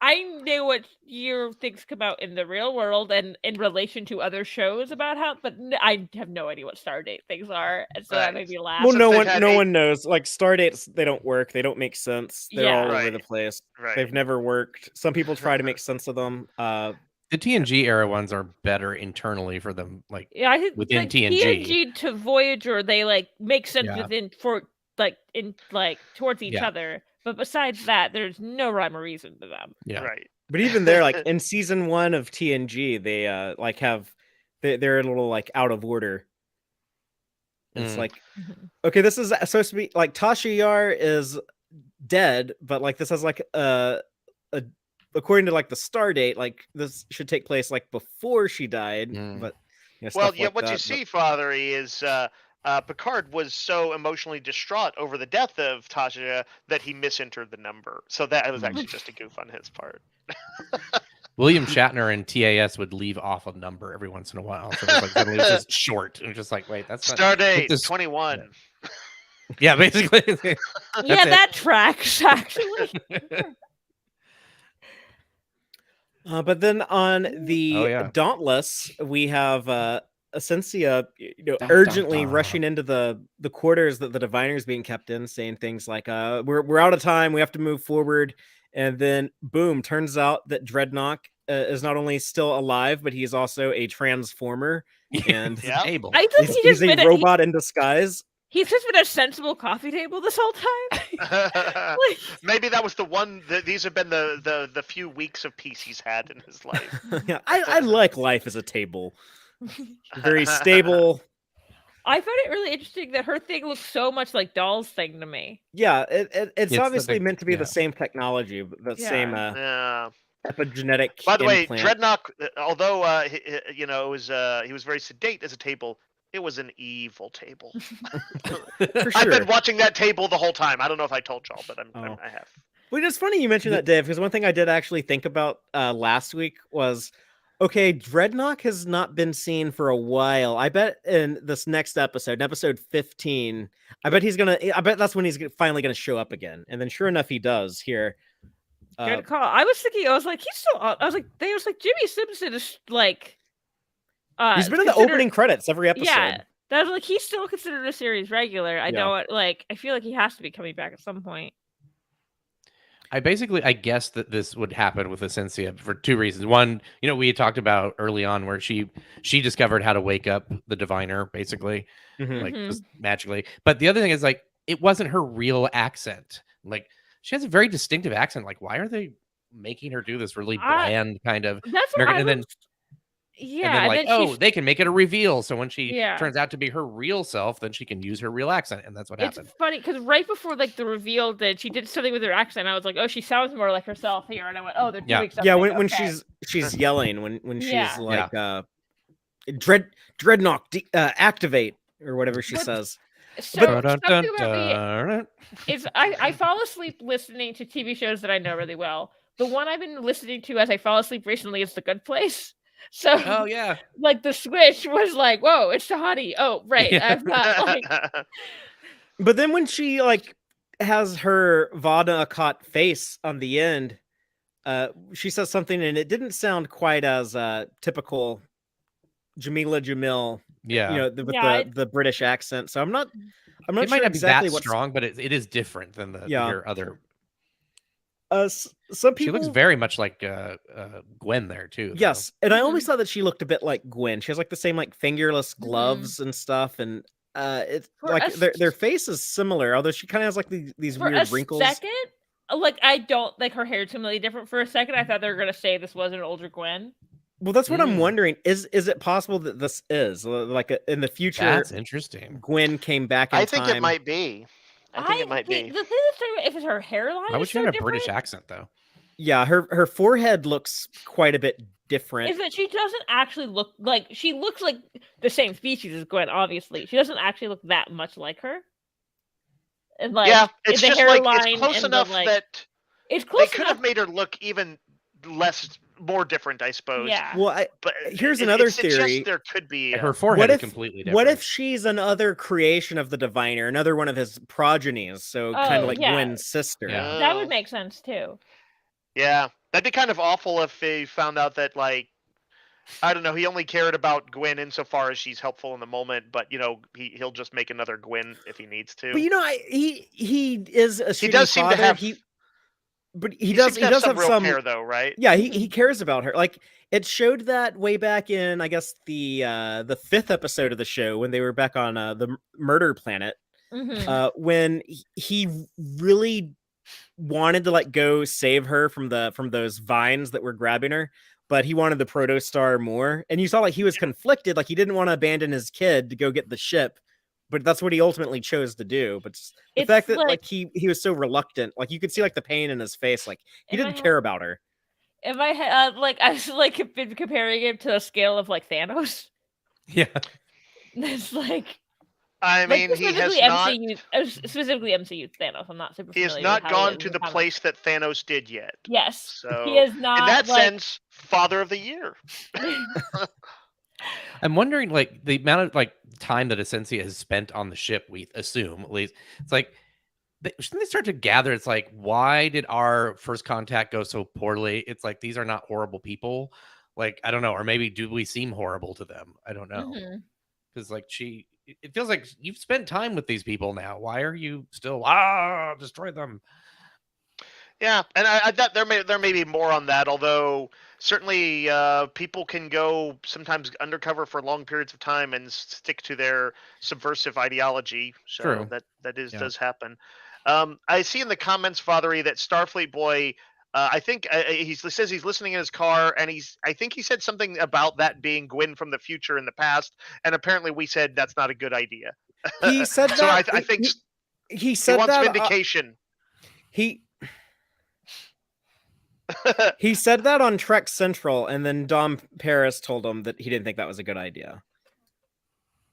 I knew what year things come out in the real world and in relation to other shows about how, but I have no idea what stardate things are, and so that made me laugh. Well, no one knows. Like stardates, they don't work. They don't make sense. They're all over the place. Right. They've never worked. Some people try to make sense of them. The TNG era ones are better internally for them, like I think within like, TNG. TNG to Voyager, they like make sense towards each other. But besides that, there's no rhyme or reason to them. Yeah. Right. But even there, like in season 1 of TNG, they they're a little like out of order. It's like, okay, this is supposed to be like Tasha Yar is dead, but like this has like according to like the star date, like this should take place like before she died. But what you see, Fathery, is Picard was so emotionally distraught over the death of Tasha that he misentered the number. So that was actually just a goof on his part. William Shatner and TAS would leave off a number every once in a while. So it was like suddenly it was just short. And just like, wait, that's not Stardate 21. Yeah, basically. That tracks actually. But then on the Dauntless, we have Essentia, urgently rushing into the quarters that the Diviner's being kept in, saying things like, "We're out of time. We have to move forward." And then, boom! Turns out that Dreadnought is not only still alive, but he's also a transformer and able. I think he's a robot in disguise. He's just been a sensible coffee table this whole time. Maybe that was the one. These have been the few weeks of peace he's had in his life. Yeah, I like life as a table. Very stable. I found it really interesting that her thing looks so much like Dahl's thing to me. Yeah, it's obviously meant to be the same technology, the same epigenetic. By the way, implant. Dreadnought, although he was very sedate as a table, it was an evil table. For sure. I've been watching that table the whole time. I don't know if I told y'all, but I have. Well, it's funny you mentioned that, Dave, because one thing I did actually think about last week was, okay, Dreadnought has not been seen for a while. I bet in this next episode, episode 15, I bet that's when he's finally gonna show up again. And then sure enough, he does here. Good call. I was like, Jimmy Simpson is like he's been in the opening credits every episode. Yeah. That was like he's still considered a series regular. I know it, like I feel like he has to be coming back at some point. I guess that this would happen with Essentia for two reasons. One, we had talked about early on where she discovered how to wake up the diviner, basically, like just magically. But the other thing is like it wasn't her real accent. Like she has a very distinctive accent. Like why are they making her do this really bland kind of That's what American? I And then was. Yeah, and then they can make it a reveal. So when she Yeah. turns out to be her real self, then she can use her real accent, and that's what happened. It's funny because right before like the reveal, she did something with her accent. I was like, oh, she sounds more like herself here, and I went, oh, they're doing something. Yeah, when okay. she's yelling, when Yeah. she's like dreadnought activate or whatever she says. So something about me is I fall asleep listening to TV shows that I know really well. The one I've been listening to as I fall asleep recently is The Good Place. So, oh yeah, like the switch was like, whoa, it's Tahani. Oh, right. Yeah. I've got like. But then when she like has her Vada Akot face on the end, she says something and it didn't sound quite as typical Jamila Jamil. Yeah, with the British accent. So I'm not it sure might not exactly be that strong, but it is different than your other. Some people. She looks very much like Gwen there too. Though. Yes, and I always thought that she looked a bit like Gwen. She has like the same like fingerless gloves and stuff, and it's like their face is similar, although she kind of has like these weird wrinkles. Second, like I don't like her hair completely different. For a second, I thought they were gonna say this was an older Gwen. Well, that's what I'm wondering. Is it possible that this is like in the future? That's interesting. Gwen came back in I think time. it might be. I think it might be. The thing is, if it's her hairline, why would she have a British accent though? Yeah, her forehead looks quite a bit different. Is that she doesn't actually look like she looks like the same species as Gwen. Obviously, she doesn't actually look that much like her. And like, yeah, it's the just hairline like it's close enough that it's close. They could have made her look even more different, I suppose. Yeah. Well, but here's another theory. There could be her forehead is completely different. What if she's another creation of the diviner, another one of his progenies? So kind of like Gwen's sister. Yeah. That would make sense too. Yeah, that'd be kind of awful if they found out that, like, I don't know, he only cared about Gwen insofar as she's helpful in the moment, but he'll just make another Gwen if he needs to. But he is a he does seem father. to have. He does have some care though, right? Yeah, he cares about her. Like it showed that way back in, I guess the 5th episode of the show when they were back on the murder planet, when he really wanted to like go save her from those vines that were grabbing her, but he wanted the protostar more, and you saw like he was conflicted, like he didn't want to abandon his kid to go get the ship, but that's what he ultimately chose to do. But the fact that like he was so reluctant, like you could see like the pain in his face, like he didn't care about her. In my head, like I was like been comparing him to a scale of like Thanos. Yeah, it's like. I mean, he has specifically MCU Thanos. I'm not super. He has not gone to the place that Thanos did yet. Yes, so he is not. In that sense, Father of the Year. I'm wondering, like the amount of like time that Essentia has spent on the ship. We assume at least it's like shouldn't they start to gather? It's like, why did our first contact go so poorly? It's like these are not horrible people. Like I don't know, or maybe do we seem horrible to them? I don't know because like it feels like you've spent time with these people now. Why are you still destroy them? Yeah, and I thought there may be more on that. Although certainly people can go sometimes undercover for long periods of time and stick to their subversive ideology. So True. that does happen. I see in the comments, Fathery, that Starfleet Boy. I think he says he's listening in his car, and I think he said something about that being Gwen from the future in the past, and apparently we said that's not a good idea. He said that. So I think he said he wants that, vindication. He said that on Trek Central, and then Dom Paris told him that he didn't think that was a good idea.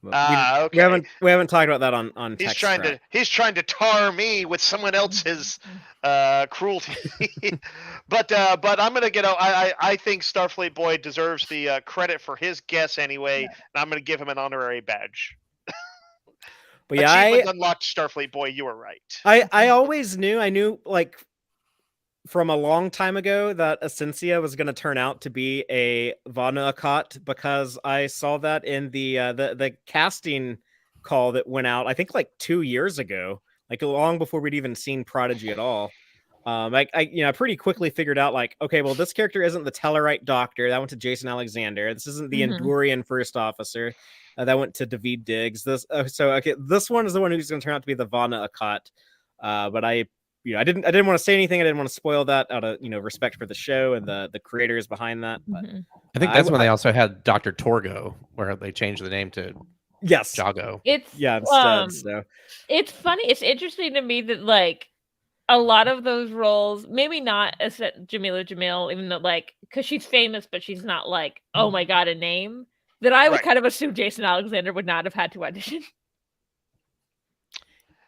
Okay. We haven't talked about that on Tex-Trek. He's trying to tar me with someone else's cruelty. but I'm gonna get out. I think Starfleet Boy deserves the credit for his guess anyway, and I'm gonna give him an honorary badge. But yeah, I unlocked, Starfleet Boy. You were right. I always knew. I knew like from a long time ago that Essentia was going to turn out to be a Vana Akot, because I saw that in the casting call that went out, I think like 2 years ago, like long before we'd even seen Prodigy at all. I pretty quickly figured out like, okay, well, this character isn't the Tellarite doctor. That went to Jason Alexander. This isn't the Endurian first officer. That went to David Diggs. This one is the one who's going to turn out to be the Vana Akot. But I didn't want to say anything. I didn't want to spoil that out of respect for the show and the creators behind that. But I think that's when they also had Dr. Torgo, where they changed the name to yes, Jago. instead. So it's funny. It's interesting to me that like a lot of those roles, maybe not as Jamila Jamil, even though like because she's famous, but she's not like oh my god a name. That I would kind of assume Jason Alexander would not have had to audition.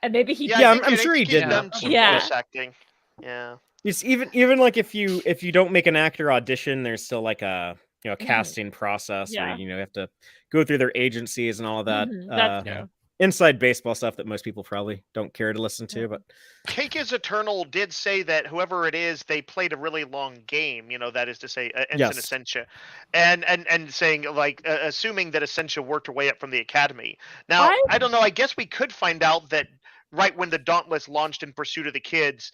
And maybe he I'm sure he did them voice acting. Yeah. It's even like if you don't make an actor audition, there's still like a casting process where you have to go through their agencies and all of that. That's true. Inside baseball stuff that most people probably don't care to listen to. But Cake is Eternal did say that whoever it is, they played a really long game. That is to say, Ensign Essentia, and saying like assuming that Essentia worked her way up from the academy. Now I don't know. I guess we could find out that right when the Dauntless launched in pursuit of the kids,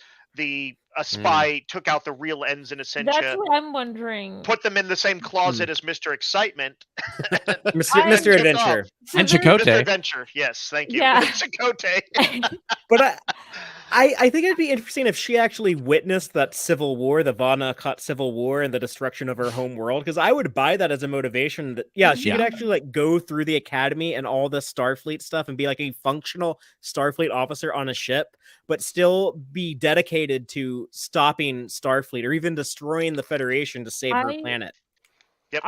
a spy took out the real Ensign Essentia. That's what I'm wondering. Put them in the same closet as Mr. Excitement. Mr. Adventure. And Chakotay. Mr. Adventure, yes, thank you. Yeah. Chakotay. But I think it'd be interesting if she actually witnessed that civil war, the Vana Akot civil war, and the destruction of her home world. Because I would buy that as a motivation. That she could actually like go through the academy and all the Starfleet stuff and be like a functional Starfleet officer on a ship, but still be dedicated to stopping Starfleet or even destroying the Federation to save her planet. Yep.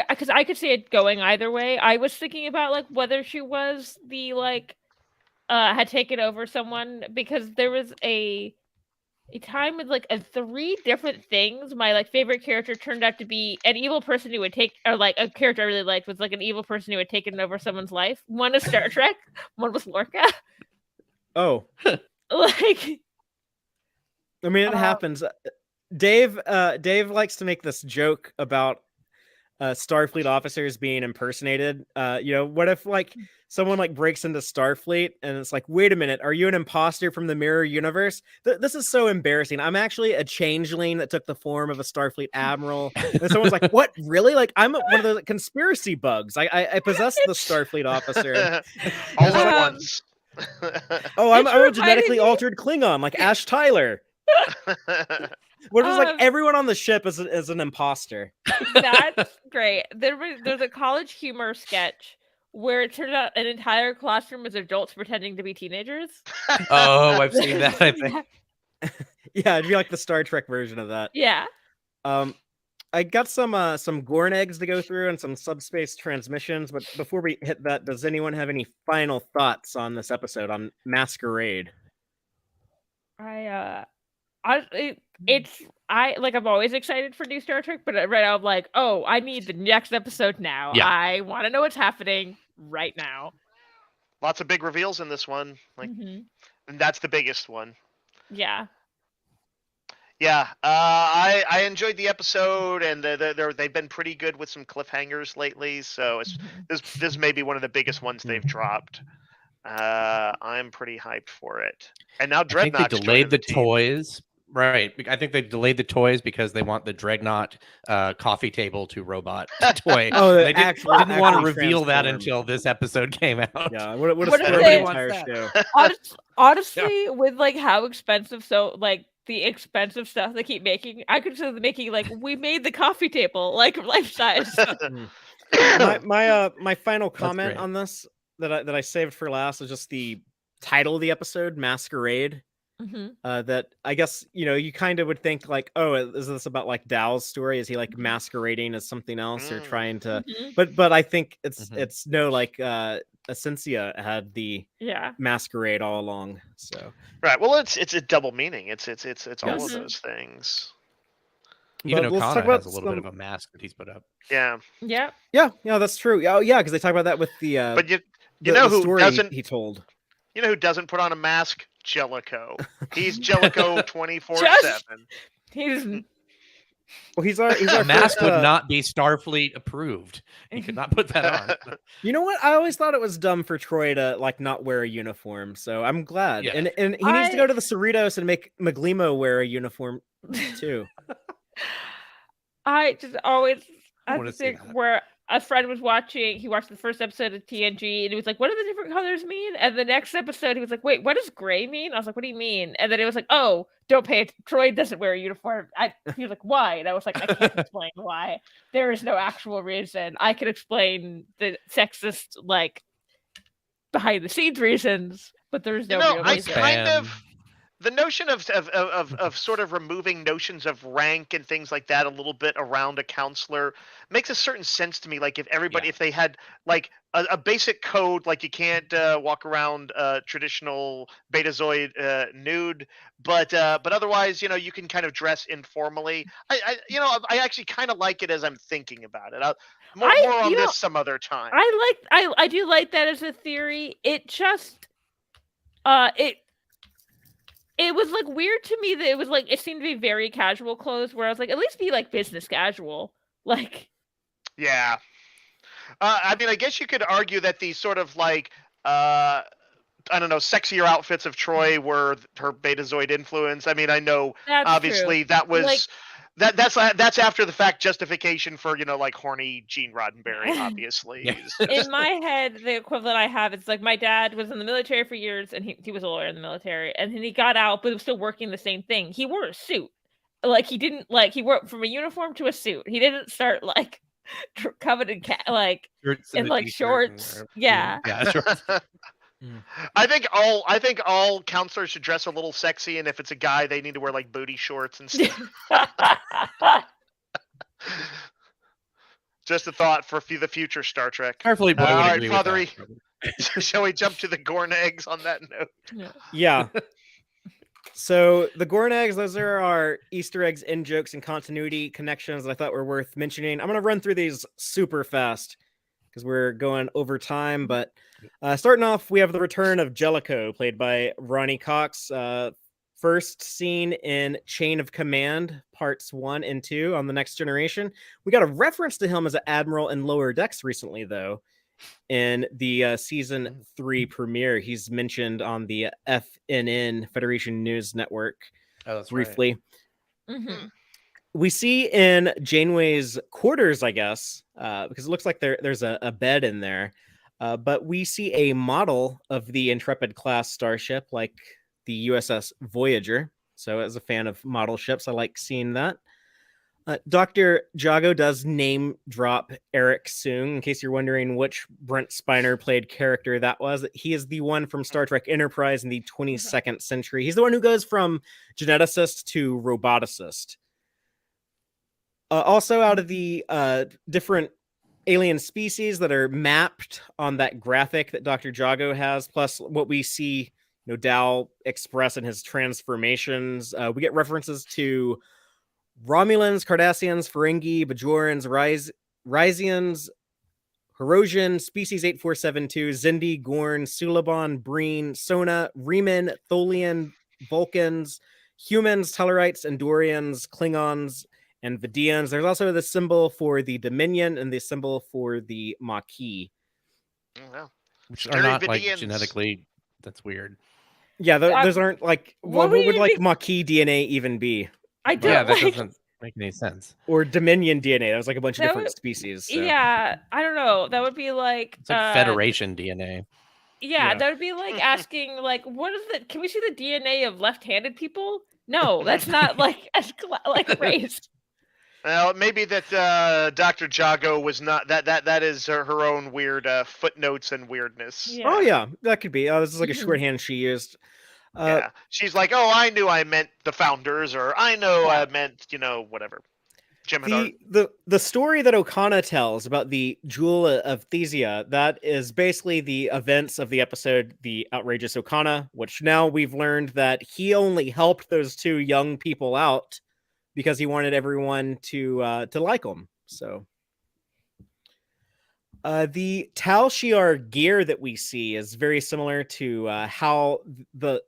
Because I could see it going either way. I was thinking about like whether she was the like had taken over someone, because there was a time with like 3 different things. My like favorite character turned out to be an evil person who would take, or like a character I really liked was like an evil person who had taken over someone's life. One is Star Trek, one was Lorca. Oh, like, I mean, it happens. Dave likes to make this joke about Starfleet officers being impersonated. What if like someone like breaks into Starfleet and it's like, wait a minute, are you an imposter from the mirror universe? This is so embarrassing. I'm actually a changeling that took the form of a Starfleet admiral. And someone's like, what, really? Like, I'm one of the conspiracy bugs. I possess the Starfleet officer. All at once. Oh, I'm a genetically altered Klingon, like Ash Tyler. What if it's like everyone on the ship is an imposter? That's great. There's a College Humor sketch where it turns out an entire classroom is adults pretending to be teenagers. Oh, I've seen that, I think. Yeah, it'd be like the Star Trek version of that. Yeah. I got some Gorn eggs to go through and some subspace transmissions, but before we hit that, does anyone have any final thoughts on this episode on Masquerade? I'm always excited for new Star Trek, but right now I'm like, oh, I need the next episode now. Yeah. I want to know what's happening right now. Lots of big reveals in this one, and that's the biggest one. Yeah. Yeah, I enjoyed the episode, and they've been pretty good with some cliffhangers lately. So this may be one of the biggest ones they've dropped. I'm pretty hyped for it. And now Dreadnought's I think they delayed the toys. Right. I think they delayed the toys because they want the Dreadnought coffee table to robot toy. Oh, they didn't want to reveal that until this episode came out. Yeah, what What a if the they- entire show. Honestly, with like how expensive, the expensive stuff they keep making, I could see them making like, we made the coffee table like life size. My final comment great. on this that I saved for last is just the title of the episode, Masquerade. That I guess you kind of would think like, oh, is this about like Dow's story? Is he like masquerading as something else or trying to? But I think it's no, like Essentia had the masquerade all along. So right. Well, it's a double meaning. It's all of Yes. those things. Even But let's talk Okada about has a little bit of a mask that he's put up. Yeah. Yeah. yeah, that's true. Oh yeah, because they talk about that with the But you the know who story doesn't? he told. You know who doesn't put on a mask? Jellicoe. He's Jellicoe 24/7. He's Well, he's our The mask first, would not be Starfleet approved. He could not put that on. You know what? I always thought it was dumb for Troy to like not wear a uniform, so I'm glad. Yeah. And he needs to go to the Cerritos and make Maglimo wear a uniform too. I just always I have wanna to see think that. where a friend was watching, he watched the first episode of TNG and he was like, what do the different colors mean? And the next episode he was like, wait, what does gray mean? I was like, what do you mean? And then it was like, oh, don't pay it. Troy doesn't wear a uniform. He was like, why? And I was like, I can't explain why. There is no actual reason. I can explain the sexist, like, behind the scenes reasons, but there's no real I reason. kind of the notion of sort of removing notions of rank and things like that a little bit around a counselor makes a certain sense to me. Like if everybody, Yeah. if they had like a basic code, like you can't walk around traditional Betazoid nude, but otherwise, you can kind of dress informally. I actually kind of like it as I'm thinking about it. More on this some other time. I do like that as a theory. It just it was like weird to me that it was like it seemed to be very casual clothes, where I was like, at least be like business casual. Like, yeah. I mean, I guess you could argue that these sort of like I don't know, sexier outfits of Troy were her Betazoid influence. I mean, I know that's obviously true. that was Like, that's after the fact justification for like horny Gene Roddenberry, obviously. Yeah. in my head, the equivalent I have is like my dad was in the military for years, and he was a lawyer in the military, and then he got out, but was still working the same thing. He wore a suit. Like he didn't he went from a uniform to a suit. He didn't start like covered in like Shirts in and a like t-shirt shorts. and- Yeah. Yeah, shorts. I think all counselors should dress a little sexy, and if it's a guy, they need to wear like booty shorts and stuff. Just a thought for the future Star Trek. Starfleet boy All would right, agree with Father that. Shall we jump to the Gorn eggs on that note? Yeah. So the Gorn eggs, those are our Easter eggs, in jokes, and continuity connections that I thought were worth mentioning. I'm going to run through these super fast because we're going over time. But starting off, we have the return of Jellicoe, played by Ronnie Cox. First seen in Chain of Command, parts 1 and 2 on The Next Generation. We got a reference to him as an admiral in Lower Decks recently, though. In the season 3 premiere, he's mentioned on the FNN, Federation News Network, briefly. Right. Mm-hmm. We see in Janeway's quarters, I guess, because it looks like there's a bed in there, but we see a model of the Intrepid class starship, like the USS Voyager. So as a fan of model ships, I like seeing that. Dr. Jago does name drop Eric Soong, in case you're wondering which Brent Spiner played character that was. He is the one from Star Trek Enterprise in the 22nd century. He's the one who goes from geneticist to roboticist. Also, out of the different alien species that are mapped on that graphic that Dr. Jago has, plus what we see Dal express in his transformations, we get references to Romulans, Cardassians, Ferengi, Bajorans, Ryzians, Herosian, Species 8472, Zindi, Gorn, Suliban, Breen, Sona, Riemann, Tholian, Vulcans, humans, Tellarites, Andorians, Klingons, and Vidians. There's also the symbol for the Dominion and the symbol for the Maquis. Wow. Which are not like genetically. That's weird. Yeah, those aren't like. What would like Maquis DNA even be? I don't. Yeah, that doesn't make any sense. Or Dominion DNA. That was like a bunch of different species. So. Yeah, I don't know. That would be like it's like Federation DNA. Yeah, that would be like asking, like, what is it? Can we see the DNA of left-handed people? No, that's not like like race. Well, maybe that Dr. Jago was not that is her own weird footnotes and weirdness. Yeah. Oh yeah, that could be. This is like a shorthand she used. Yeah, she's like, oh, I knew I meant the founders, or I know I meant, whatever. The story that Okana tells about the Jewel of Thesia, that is basically the events of the episode The Outrageous Okana, which now we've learned that he only helped those two young people out because he wanted everyone to like him. So the Tal Shiar gear that we see is very similar to how the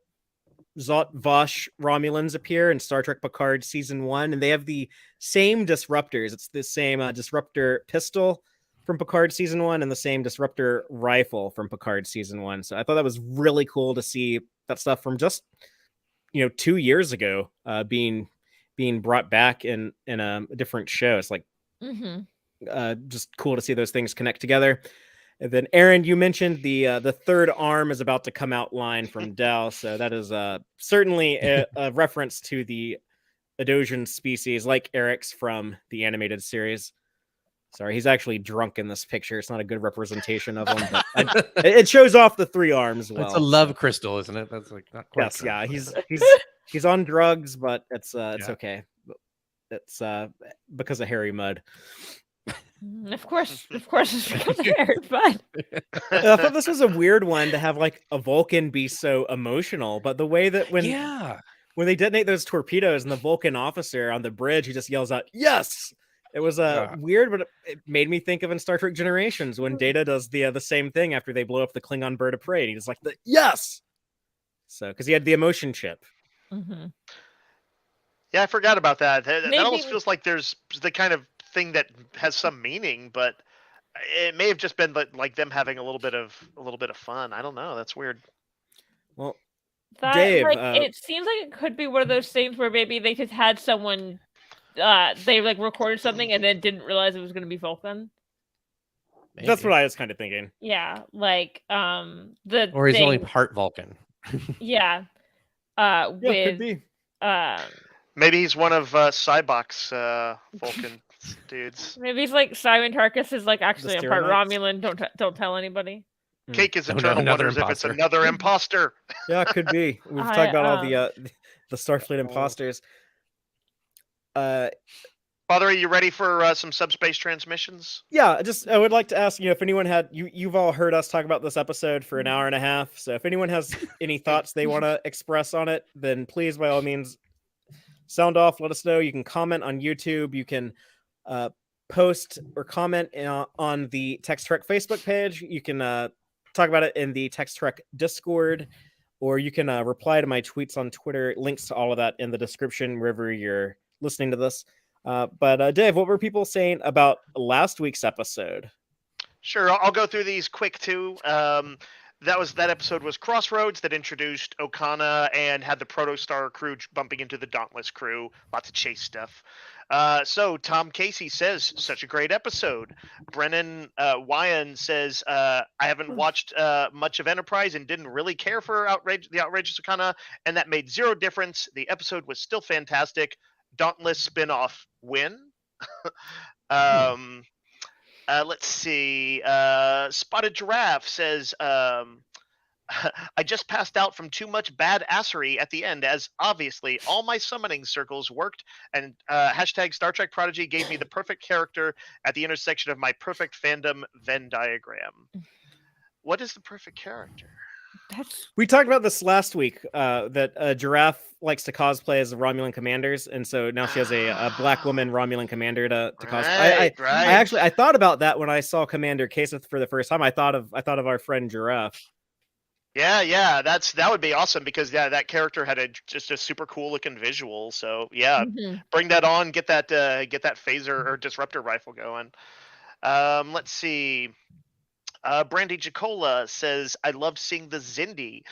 Zot Vosh Romulans appear in Star Trek Picard Season 1, and they have the same disruptors. It's the same disruptor pistol from Picard Season 1 and the same disruptor rifle from Picard Season 1. So I thought that was really cool to see that stuff from just 2 years ago being brought back in a different show. It's like just cool to see those things connect together. And then Aaron, you mentioned the third arm is about to come out line from Dell, so that is certainly a reference to the Adosian species, like Eric's from the animated series. Sorry, he's actually drunk in this picture. It's not a good representation of him, but it shows off the 3 arms well. It's a love crystal, isn't it? That's like not quite. Yes, yeah, he's on drugs, but it's okay. It's because of Harry Mudd. Of course, it's because of Harry Mudd. I thought this was a weird one to have like a Vulcan be so emotional, but the way that when they detonate those torpedoes and the Vulcan officer on the bridge, he just yells out, "Yes!" It was weird, but it made me think of in Star Trek Generations when Data does the same thing after they blow up the Klingon bird of prey. And he's like, "Yes!" So, because he had the emotion chip. Mm-hmm. Yeah, I forgot about that. That almost feels like there's the kind of thing that has some meaning, but it may have just been like them having a little bit of fun. I don't know. That's weird. Well, Dave, it seems like it could be one of those things where maybe they just had someone. They like recorded something and then didn't realize it was going to be Vulcan. Maybe. That's what I was kind of thinking. Yeah, like or he's only part Vulcan. Yeah. Could be. Maybe he's one of Cybok's Vulcan dudes. Maybe he's like Simon Tarkus is like actually a part Romulan. Don't tell anybody. Cake is eternal wonders if it's another imposter. Yeah, it could be. We've talked about all the Starfleet imposters. Father, are you ready for some subspace transmissions? Yeah, I would like to ask if anyone had you've all heard us talk about this episode for an hour and a half. So if anyone has any thoughts they want to express on it, then please by all means sound off. Let us know. You can comment on YouTube. You can post or comment on the Tex-Trek Facebook page. You can talk about it in the Tex-Trek Discord, or you can reply to my tweets on Twitter. Links to all of that in the description wherever you're listening to this. But Dave, what were people saying about last week's episode? Sure, I'll go through these quick too. That episode was Crossroads, that introduced Okana and had the Protostar crew bumping into the Dauntless crew. Lots of chase stuff. So Tom Casey says, such a great episode. Brennan Wyan says, I haven't watched much of Enterprise and didn't really care for the outrageous Okana, and that made zero difference. The episode was still fantastic. Dauntless spinoff win. Let's see. Spotted Giraffe says, I just passed out from too much bad assery at the end, as obviously all my summoning circles worked, and hashtag Star Trek Prodigy gave me the perfect character at the intersection of my perfect fandom Venn diagram. What is the perfect character? We talked about this last week, that Giraffe likes to cosplay as the Romulan commanders, and so now she has a black woman Romulan commander to cosplay. I thought about that when I saw Commander Kaseth for the first time. I thought of our friend Giraffe. Yeah, that would be awesome, because that character had just a super cool looking visual. So bring that on, get that phaser or disruptor rifle going. Let's see. Brandy Jacola says, I loved seeing the Zindi.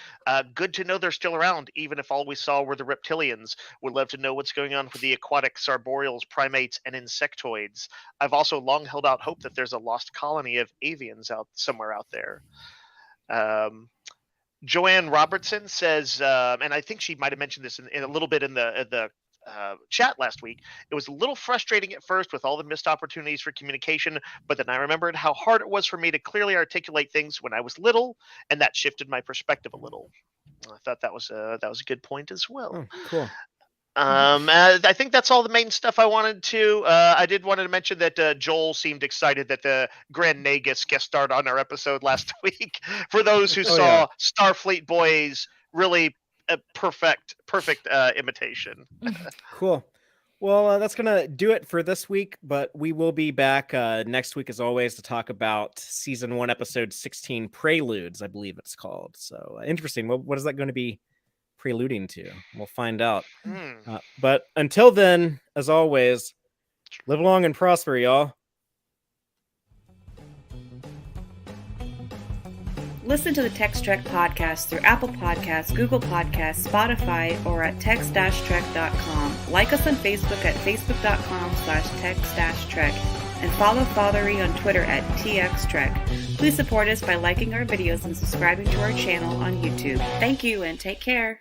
Good to know they're still around, even if all we saw were the reptilians. Would love to know what's going on with the aquatic sarboreals, primates, and insectoids. I've also long held out hope that there's a lost colony of avians somewhere out there. Joanne Robertson says, and I think she might have mentioned this in a little bit in the chat last week. It was a little frustrating at first with all the missed opportunities for communication, but then I remembered how hard it was for me to clearly articulate things when I was little, and that shifted my perspective a little. I thought that was a good point as well. Oh, cool. I think that's all the main stuff I wanted to. I did want to mention that Joel seemed excited that the Grand Nagus guest starred on our episode last week. For those who saw Starfleet Boys, really a perfect imitation. Cool. Well, that's gonna do it for this week, but we will be back next week as always to talk about season 1 episode 16, Preludes, I believe it's called. So interesting. What is that going to be preluding to? We'll find out. Hmm. But until then, as always, live long and prosper, y'all. Listen to the Tex-Trek podcast through Apple Podcasts, Google Podcasts, Spotify, or at tex-trek.com. Like us on Facebook at facebook.com/tex-trek. And follow Fathery on Twitter at TXTrek. Please support us by liking our videos and subscribing to our channel on YouTube. Thank you and take care.